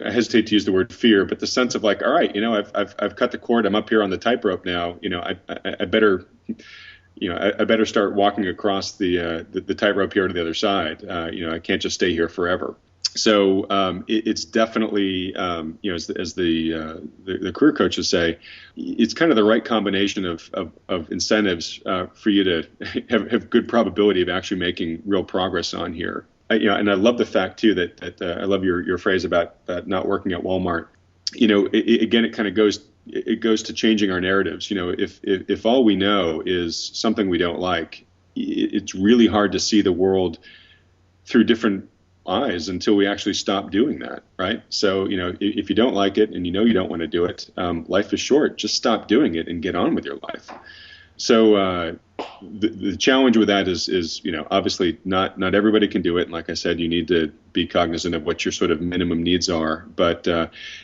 I hesitate to use the word fear, but the sense of like, all right, I've cut the cord. I'm up here on the tightrope now. I better start walking across the tightrope here to the other side. I can't just stay here forever. So it's definitely, as the career coaches say, it's kind of the right combination of incentives for you to have good probability of actually making real progress on here. And I love the fact too that I love your phrase about not working at Walmart. It kind of goes to changing our narratives. If all we know is something we don't like, it's really hard to see the world through different eyes until we actually stop doing that, right? So if you don't like it and you don't want to do it, life is short. Just stop doing it and get on with your life. So the challenge with that is obviously not everybody can do it. And like I said, you need to be cognizant of what your sort of minimum needs are. But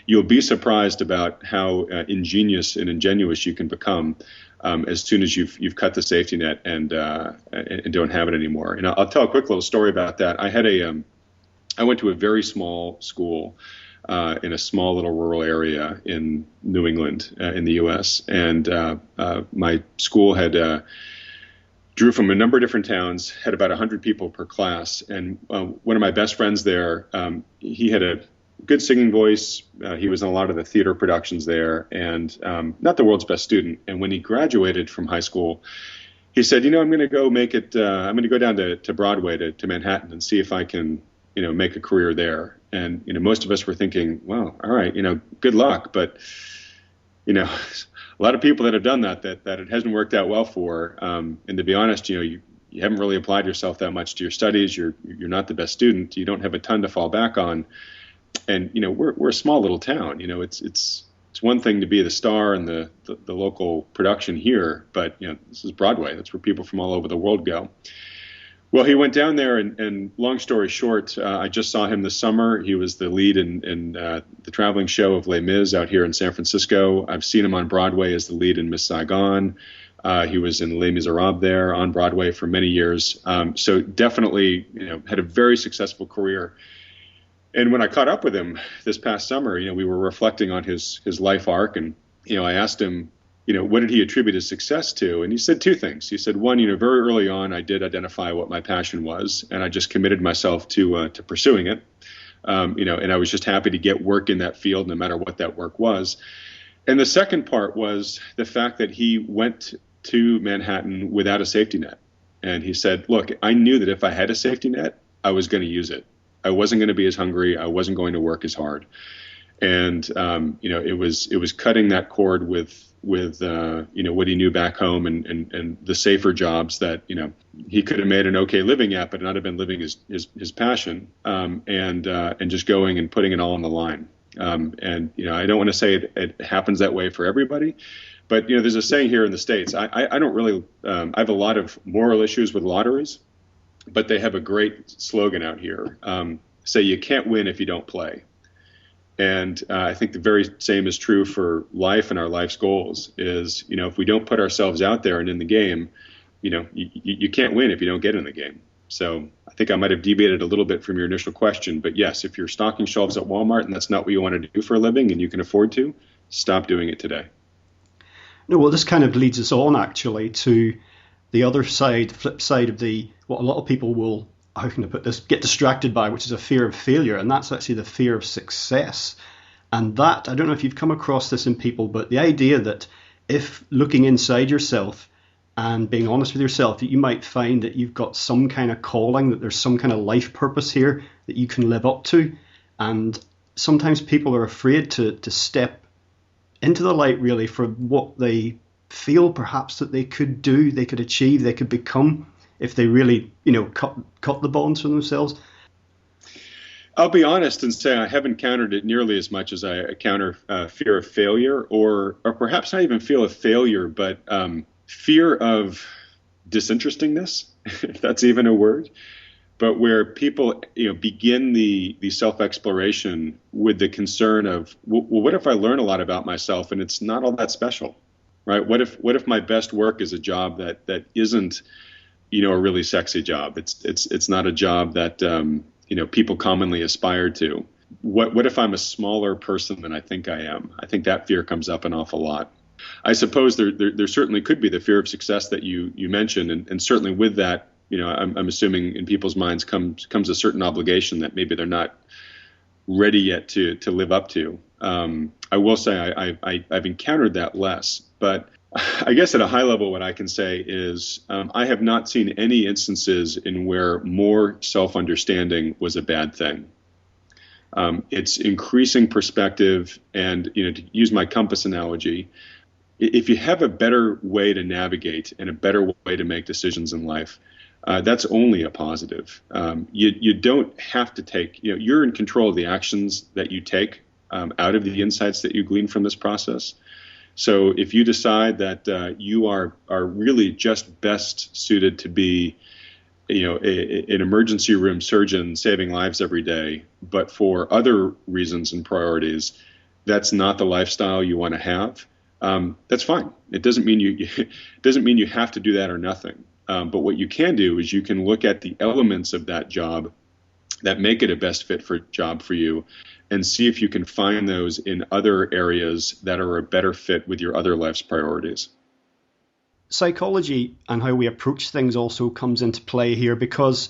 you'll be surprised about how ingenious and ingenuous you can become as soon as you've cut the safety net and don't have it anymore. And I'll tell a quick little story about that. I went to a very small school in a small little rural area in New England in the U.S. And my school had drew from a number of different towns, had about 100 people per class. And one of my best friends there, he had a good singing voice. He was in a lot of the theater productions there, and not the world's best student. And when he graduated from high school, he said, I'm going to go make it. I'm going to go down to Broadway to Manhattan and see if I can make a career there. And, most of us were thinking, well, all right, good luck. But, a lot of people that have done that it hasn't worked out well for. And to be honest, you haven't really applied yourself that much to your studies. You're not the best student. You don't have a ton to fall back on. And we're a small little town. It's one thing to be the star in the local production here, but this is Broadway. That's where people from all over the world go. Well, he went down there, and long story short, I just saw him this summer. He was the lead in the traveling show of Les Mis out here in San Francisco. I've seen him on Broadway as the lead in Miss Saigon. He was in Les Miserables there on Broadway for many years. So definitely, had a very successful career. And when I caught up with him this past summer, we were reflecting on his life arc, and I asked him, what did he attribute his success to? And he said two things. He said, one, very early on, I did identify what my passion was, and I just committed myself to pursuing it. And I was just happy to get work in that field, no matter what that work was. And the second part was the fact that he went to Manhattan without a safety net. And he said, look, I knew that if I had a safety net, I was going to use it. I wasn't going to be as hungry. I wasn't going to work as hard. And, it was cutting that cord with what he knew back home and the safer jobs that, he could have made an okay living at, but not have been living his passion, and just going and putting it all on the line. I don't want to say it happens that way for everybody, but, there's a saying here in the States. I don't really, I have a lot of moral issues with lotteries, but they have a great slogan out here. Say you can't win if you don't play. And I think the very same is true for life and our life's goals is, if we don't put ourselves out there and in the game, you can't win if you don't get in the game. So I think I might have deviated a little bit from your initial question, but yes, if you're stocking shelves at Walmart and that's not what you want to do for a living and you can afford to, stop doing it today. No, well, this kind of leads us on actually to the other side, the flip side of what a lot of people will, how can I put this, get distracted by, which is a fear of failure, and that's actually the fear of success. And that, I don't know if you've come across this in people, but the idea that if looking inside yourself and being honest with yourself, that you might find that you've got some kind of calling, that there's some kind of life purpose here that you can live up to. And sometimes people are afraid to step into the light, really, for what they feel perhaps that they could do, they could achieve, they could become, if they really, cut the bonds for themselves. I'll be honest and say I haven't encountered it nearly as much as I encounter fear of failure, or perhaps not even fear of failure, but fear of disinterestingness, if that's even a word. But where people, begin the self-exploration with the concern of, well, what if I learn a lot about myself and it's not all that special, right? What if my best work is a job that isn't, a really sexy job? It's not a job that people commonly aspire to. What if I'm a smaller person than I think I am? I think that fear comes up an awful lot. I suppose there certainly could be the fear of success that you mentioned, and certainly with that, I'm assuming in people's minds comes a certain obligation that maybe they're not ready yet to live up to. I will say I've encountered that less, but I guess at a high level, what I can say is I have not seen any instances in where more self-understanding was a bad thing. It's increasing perspective, and to use my compass analogy, if you have a better way to navigate and a better way to make decisions in life, that's only a positive. You don't have to take, you're in control of the actions that you take out of the insights that you glean from this process. So if you decide that you are really just best suited to be, an emergency room surgeon saving lives every day, but for other reasons and priorities, that's not the lifestyle you want to have. That's fine. It doesn't mean you have to do that or nothing. But what you can do is you can look at the elements of that job that make it a best fit for job for you, and see if you can find those in other areas that are a better fit with your other life's priorities. Psychology and how we approach things also comes into play here, because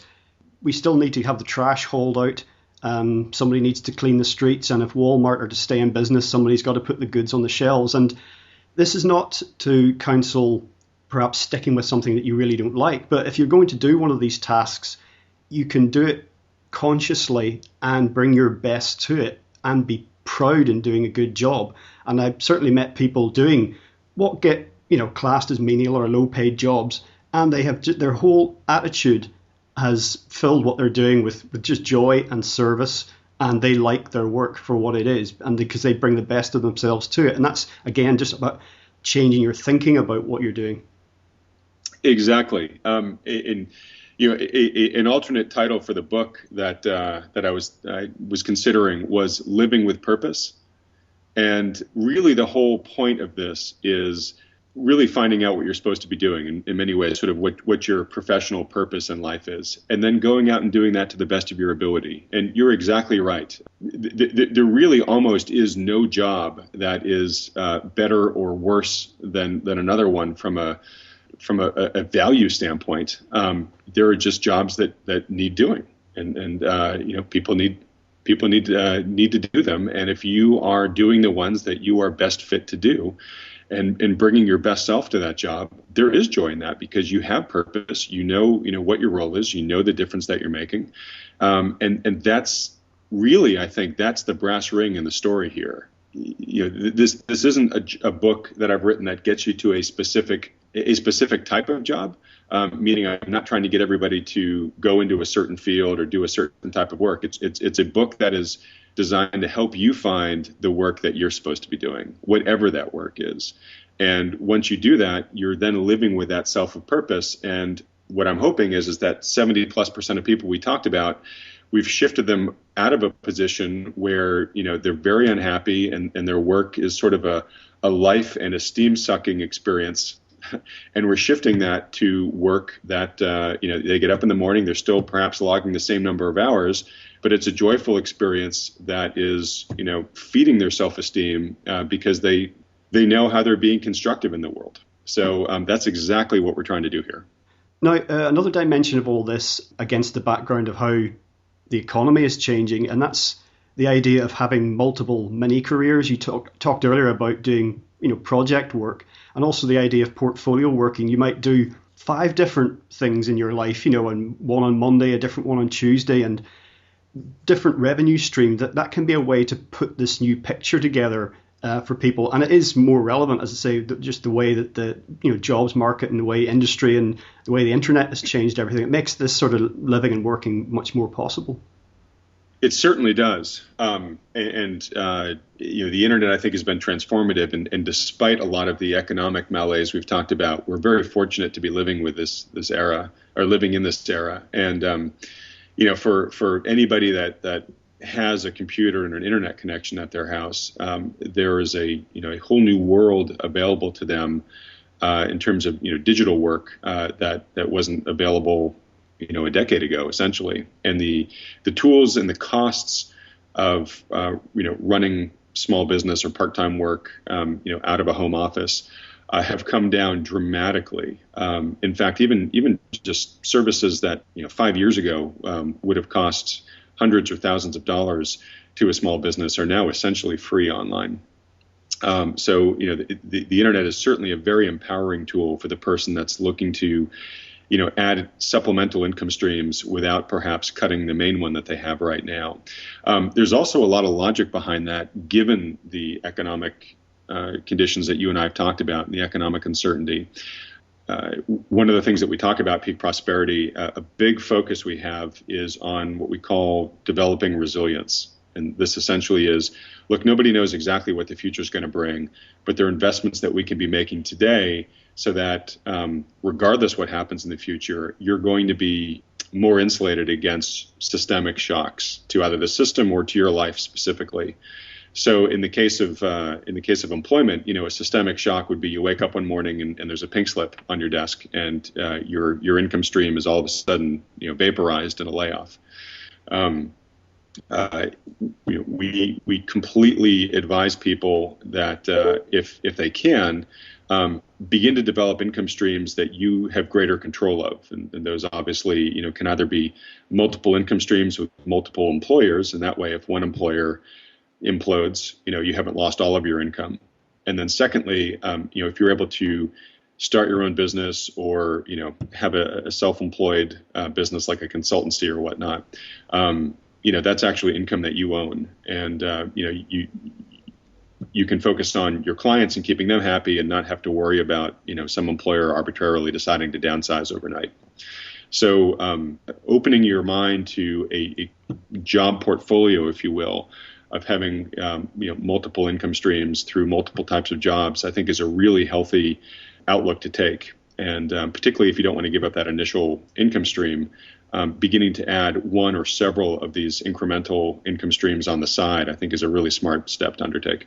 we still need to have the trash hauled out. Somebody needs to clean the streets, and if Walmart are to stay in business, somebody's got to put the goods on the shelves. And this is not to counsel perhaps sticking with something that you really don't like, but if you're going to do one of these tasks, you can do it consciously and bring your best to it and be proud in doing a good job. And I've certainly met people doing what get classed as menial or low paid jobs, and they have their whole attitude has filled what they're doing with just joy and service and they like their work for what it is, and because they bring the best of themselves to it. And that's, again, just about changing your thinking about what you're doing. Exactly. An alternate title for the book that I was considering was Living with Purpose. And really the whole point of this is really finding out what you're supposed to be doing in many ways, sort of what your professional purpose in life is, and then going out and doing that to the best of your ability. And you're exactly right. There really almost is no job that is better or worse than another one from a value standpoint. There are just jobs that need doing, and people need to do them. And if you are doing the ones that you are best fit to do, and bringing your best self to that job, there is joy in that because you have purpose. You know what your role is. You know the difference that you're making, and that's really, I think, that's the brass ring in the story here. This isn't a book that I've written that gets you to a specific type of job. Meaning, I'm not trying to get everybody to go into a certain field or do a certain type of work. It's a book that is designed to help you find the work that you're supposed to be doing, whatever that work is. And once you do that, you're then living with that self of purpose. And what I'm hoping is that 70+% of people we talked about, we've shifted them out of a position where they're very unhappy and their work is sort of a life and a steam-sucking experience. And we're shifting that to work that, they get up in the morning, they're still perhaps logging the same number of hours, but it's a joyful experience that is, feeding their self-esteem because they know how they're being constructive in the world. So that's exactly what we're trying to do here. Now, another dimension of all this against the background of how the economy is changing, and that's the idea of having multiple mini careers. You talked earlier about doing project work, and also the idea of portfolio working. You might do 5 different things in your life, and one on Monday, a different one on Tuesday, and different revenue stream. That can be a way to put this new picture together for people, and it is more relevant, as I say, just the way that the jobs market and the way industry and the way the internet has changed everything. It makes this sort of living and working much more possible. It certainly does. The internet, I think, has been transformative. And despite a lot of the economic malaise we've talked about, we're very fortunate to be living with this era, or living in this era. And, for anybody that has a computer and an internet connection at their house, there is a whole new world available to them in terms of, digital work that wasn't available a decade ago, essentially. And the tools and the costs of running small business or part-time work out of a home office have come down dramatically. In fact, even just services that 5 years ago would have cost hundreds or thousands of dollars to a small business are now essentially free online. So the internet is certainly a very empowering tool for the person that's looking to add supplemental income streams without perhaps cutting the main one that they have right now. There's also a lot of logic behind that, given the economic conditions that you and I have talked about and the economic uncertainty. One of the things that we talk about, Peak Prosperity, a big focus we have is on what we call developing resilience. And this essentially is, look, nobody knows exactly what the future is going to bring, but there are investments that we can be making today so that regardless what happens in the future, you're going to be more insulated against systemic shocks to either the system or to your life specifically. So in the case of employment, a systemic shock would be you wake up one morning and there's a pink slip on your desk, and your income stream is all of a sudden vaporized in a layoff. We completely advise people that if they can, begin to develop income streams that you have greater control of, and those obviously can either be multiple income streams with multiple employers, and that way if one employer implodes, you haven't lost all of your income. And then secondly, if you're able to start your own business or have a self-employed business like a consultancy or whatnot, that's actually income that you own, and you can focus on your clients and keeping them happy and not have to worry about some employer arbitrarily deciding to downsize overnight. So opening your mind to a job portfolio, if you will, of having multiple income streams through multiple types of jobs, I think is a really healthy outlook to take. And particularly if you don't want to give up that initial income stream, beginning to add one or several of these incremental income streams on the side, I think is a really smart step to undertake.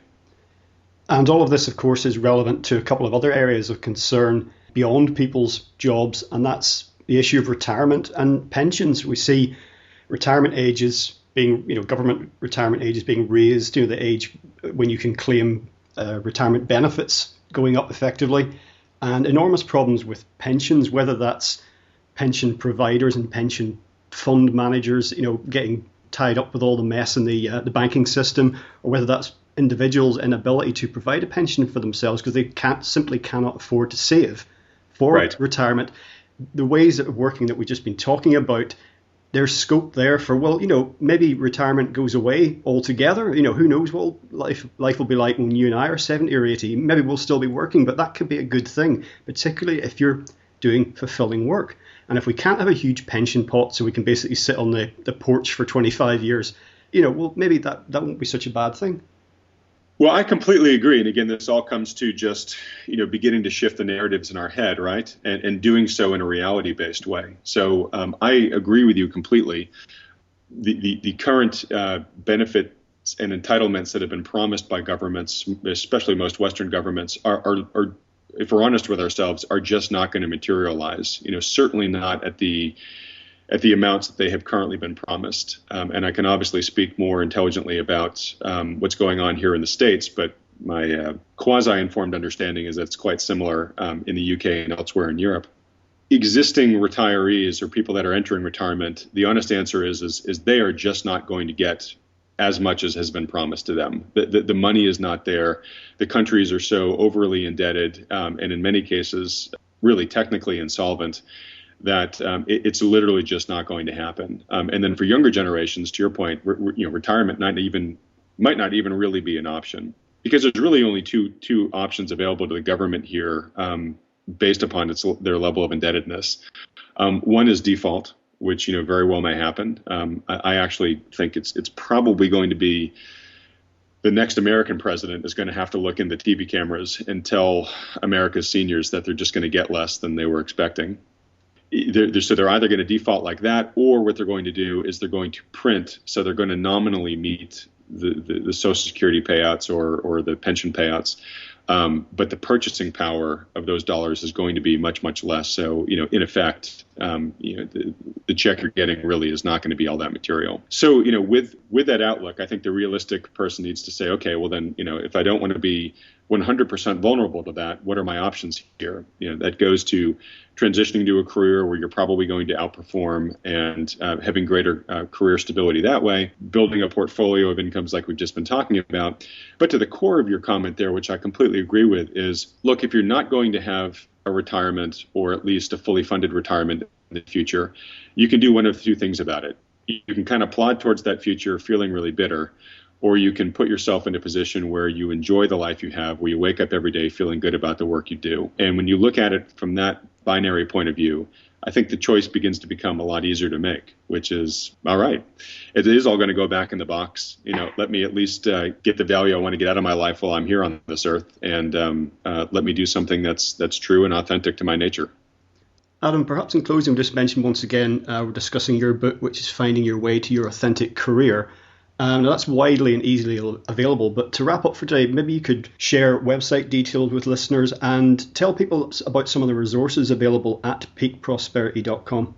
And all of this, of course, is relevant to a couple of other areas of concern beyond people's jobs, and that's the issue of retirement and pensions. We see retirement ages being, government retirement ages being raised, the age when you can claim retirement benefits going up effectively, and enormous problems with pensions, whether that's pension providers and pension fund managers, getting tied up with all the mess in the banking system, or whether that's individuals' inability to provide a pension for themselves because they simply cannot afford to save for retirement. The ways of working that we've just been talking about, there's scope there for, maybe retirement goes away altogether. Who knows what life will be like when you and I are 70 or 80. Maybe we'll still be working, but that could be a good thing, particularly if you're doing fulfilling work. And if we can't have a huge pension pot so we can basically sit on the porch for 25 years, maybe that won't be such a bad thing. Well, I completely agree. And again, this all comes to just, beginning to shift the narratives in our head, right? And doing so in a reality-based way. So I agree with you completely. The current benefits and entitlements that have been promised by governments, especially most Western governments, are if we're honest with ourselves, are just not going to materialize. Certainly not at the amounts that they have currently been promised. And I can obviously speak more intelligently about what's going on here in the States, but my quasi-informed understanding is that it's quite similar in the UK and elsewhere in Europe. Existing retirees or people that are entering retirement, the honest answer is they are just not going to get as much as has been promised to them. The money is not there. The countries are so overly indebted and in many cases really technically insolvent that it's literally just not going to happen. And then for younger generations, to your point, retirement might not even really be an option because there's really only two options available to the government here based upon their level of indebtedness. One is default, which very well may happen. I actually think it's probably going to be the next American president is going to have to look in the TV cameras and tell America's seniors that they're just going to get less than they were expecting. So they're either going to default like that, or what they're going to do is they're going to print. So they're going to nominally meet the Social Security payouts or the pension payouts. But the purchasing power of those dollars is going to be much, much less. So, in effect, the check you're getting really is not going to be all that material. So, with that outlook, I think the realistic person needs to say, okay, well then, if I don't want to be 100% vulnerable to that, what are my options here? That goes to transitioning to a career where you're probably going to outperform and having greater career stability that way, building a portfolio of incomes like we've just been talking about. But to the core of your comment there, which I completely agree with, is look, if you're not going to have a retirement or at least a fully funded retirement in the future, you can do one of two things about it. You can kind of plod towards that future feeling really bitter, or you can put yourself in a position where you enjoy the life you have, where you wake up every day feeling good about the work you do. And when you look at it from that binary point of view, I think the choice begins to become a lot easier to make, which is, all right, it is all going to go back in the box. Let me at least get the value I want to get out of my life while I'm here on this earth, and let me do something that's true and authentic to my nature. Adam, perhaps in closing, just mention once again, we're discussing your book, which is Finding Your Way to Your Authentic Career. Now that's widely and easily available, but to wrap up for today, maybe you could share website details with listeners and tell people about some of the resources available at peakprosperity.com.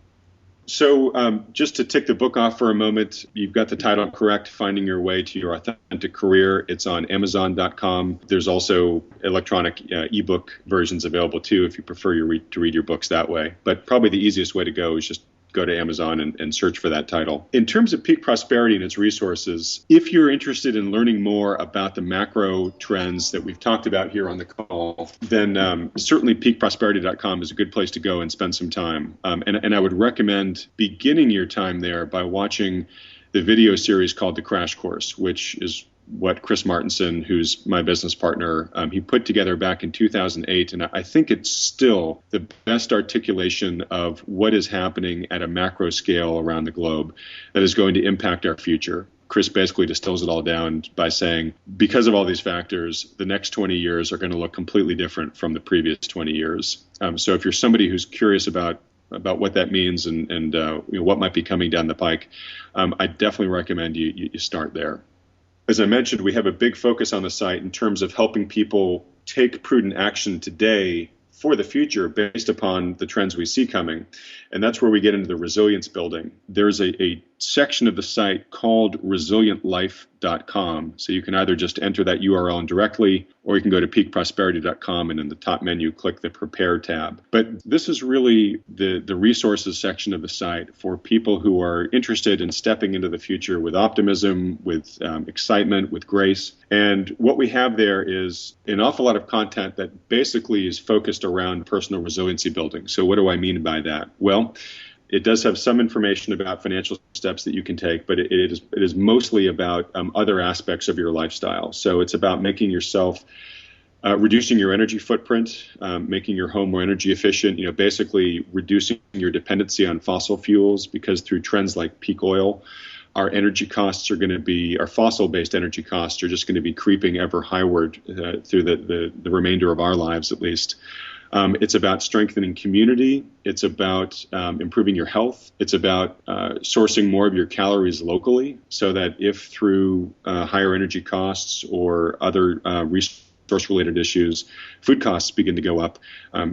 So just to tick the book off for a moment, you've got the title correct, Finding Your Way to Your Authentic Career. It's on Amazon.com. There's also electronic ebook versions available too if you prefer to read your books that way. But probably the easiest way to go is just go to Amazon and search for that title. In terms of Peak Prosperity and its resources, if you're interested in learning more about the macro trends that we've talked about here on the call, then certainly peakprosperity.com is a good place to go and spend some time. And I would recommend beginning your time there by watching the video series called The Crash Course, which is what Chris Martenson, who's my business partner, he put together back in 2008. And I think it's still the best articulation of what is happening at a macro scale around the globe that is going to impact our future. Chris basically distills it all down by saying, because of all these factors, the next 20 years are going to look completely different from the previous 20 years. So if you're somebody who's curious about what that means and what might be coming down the pike, I definitely recommend you start there. As I mentioned, we have a big focus on the site in terms of helping people take prudent action today for the future based upon the trends we see coming. And that's where we get into the resilience building. There's a section of the site called resilientlife.com. So you can either just enter that URL directly, or you can go to peakprosperity.com and in the top menu, click the Prepare tab. But this is really the resources section of the site for people who are interested in stepping into the future with optimism, with excitement, with grace. And what we have there is an awful lot of content that basically is focused around personal resiliency building. So what do I mean by that? Well, it does have some information about financial steps that you can take, but it is mostly about other aspects of your lifestyle. So it's about making yourself, reducing your energy footprint, making your home more energy efficient, basically reducing your dependency on fossil fuels, because through trends like peak oil, our energy costs are going to be, our fossil-based energy costs are just going to be creeping ever highward through the remainder of our lives, at least. It's about strengthening community. It's about improving your health. It's about sourcing more of your calories locally, so that if through higher energy costs or other resource-related issues, food costs begin to go up,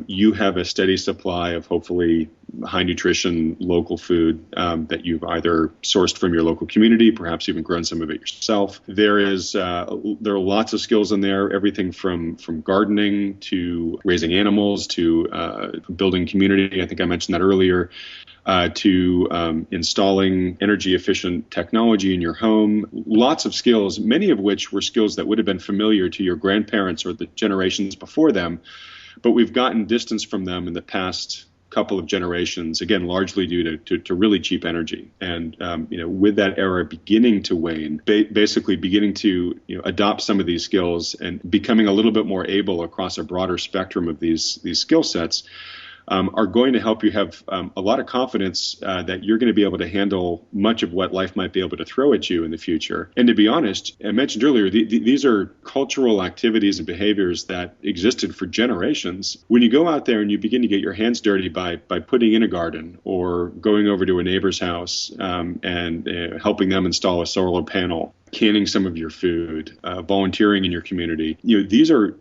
you have a steady supply of hopefully high nutrition local food that you've either sourced from your local community, perhaps even grown some of it yourself. There are lots of skills in there, everything from gardening to raising animals to building community. I think I mentioned that earlier. To installing energy efficient technology in your home. Lots of skills, many of which were skills that would have been familiar to your grandparents or the generations before them, but we've gotten distance from them in the past couple of generations, again, largely due to really cheap energy. And, with that era beginning to wane, basically beginning to adopt some of these skills and becoming a little bit more able across a broader spectrum of these skill sets, are going to help you have a lot of confidence that you're going to be able to handle much of what life might be able to throw at you in the future. And to be honest, I mentioned earlier, these are cultural activities and behaviors that existed for generations. When you go out there and you begin to get your hands dirty by putting in a garden or going over to a neighbor's house and helping them install a solar panel, canning some of your food, volunteering in your community. These are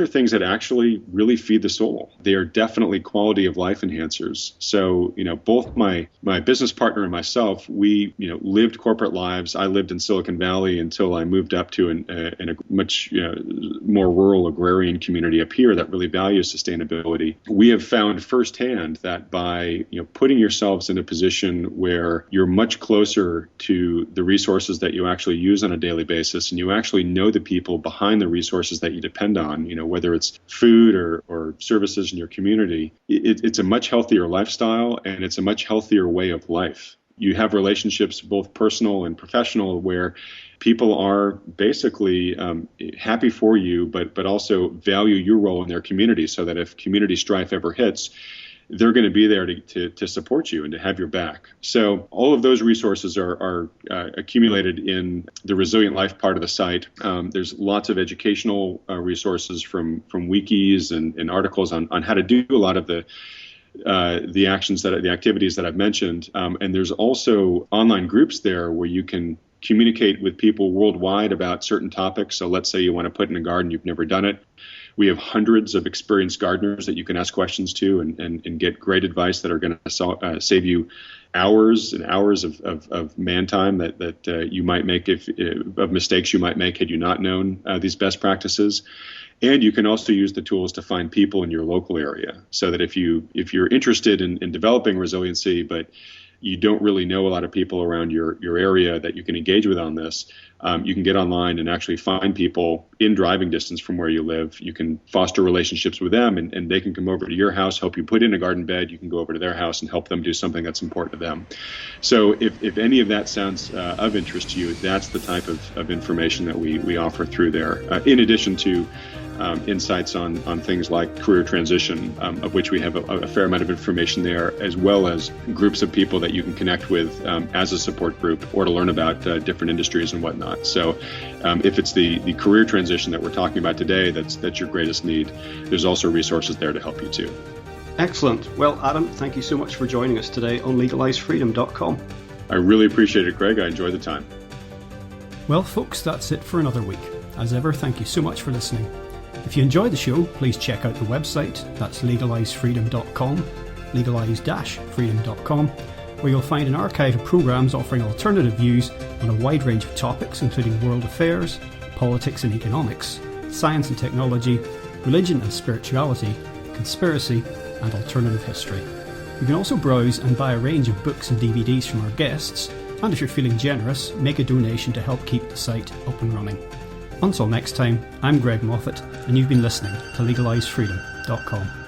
things that actually really feed the soul. They are definitely quality of life enhancers. So, both my business partner and myself, we, lived corporate lives. I lived in Silicon Valley until I moved up to in a much more rural agrarian community up here that really values sustainability. We have found firsthand that by, putting yourselves in a position where you're much closer to the resources that you actually use on a daily basis, and you actually know the people behind the resources that you depend on, whether it's food or services in your community, it's a much healthier lifestyle, and it's a much healthier way of life. You have relationships, both personal and professional, where people are basically happy for you, but also value your role in their community, so that if community strife ever hits, they're going to be there to support you and to have your back. So all of those resources are accumulated in the Resilient Life part of the site. There's lots of educational resources from wikis and articles on how to do a lot of the activities that I've mentioned. And there's also online groups there where you can communicate with people worldwide about certain topics. So let's say you want to put in a garden, you've never done it. We have hundreds of experienced gardeners that you can ask questions to and get great advice that are going to save you hours and hours of man time that you might make of mistakes you might make had you not known these best practices. And you can also use the tools to find people in your local area, so that if you're interested in developing resiliency, but you don't really know a lot of people around your area that you can engage with on this, you can get online and actually find people in driving distance from where you live. You can foster relationships with them, and they can come over to your house, help you put in a garden bed. You can go over to their house and help them do something that's important to them. So if any of that sounds of interest to you, that's the type of information that we offer through there. In addition to insights on things like career transition, of which we have a fair amount of information there, as well as groups of people that you can connect with as a support group or to learn about different industries and whatnot. So if it's the career transition that we're talking about today, that's your greatest need, there's also resources there to help you too. Excellent. Well, Adam, thank you so much for joining us today on legalizefreedom.com. I really appreciate it, Greg. I enjoyed the time. Well, folks, that's it for another week. As ever, thank you so much for listening. If you enjoyed the show, please check out the website. That's legalizefreedom.com, legalize-freedom.com, where you'll find an archive of programs offering alternative views on a wide range of topics, including world affairs, politics and economics, science and technology, religion and spirituality, conspiracy, and alternative history. You can also browse and buy a range of books and DVDs from our guests, and if you're feeling generous, make a donation to help keep the site up and running. Until next time, I'm Greg Moffat, and you've been listening to legalizefreedom.com.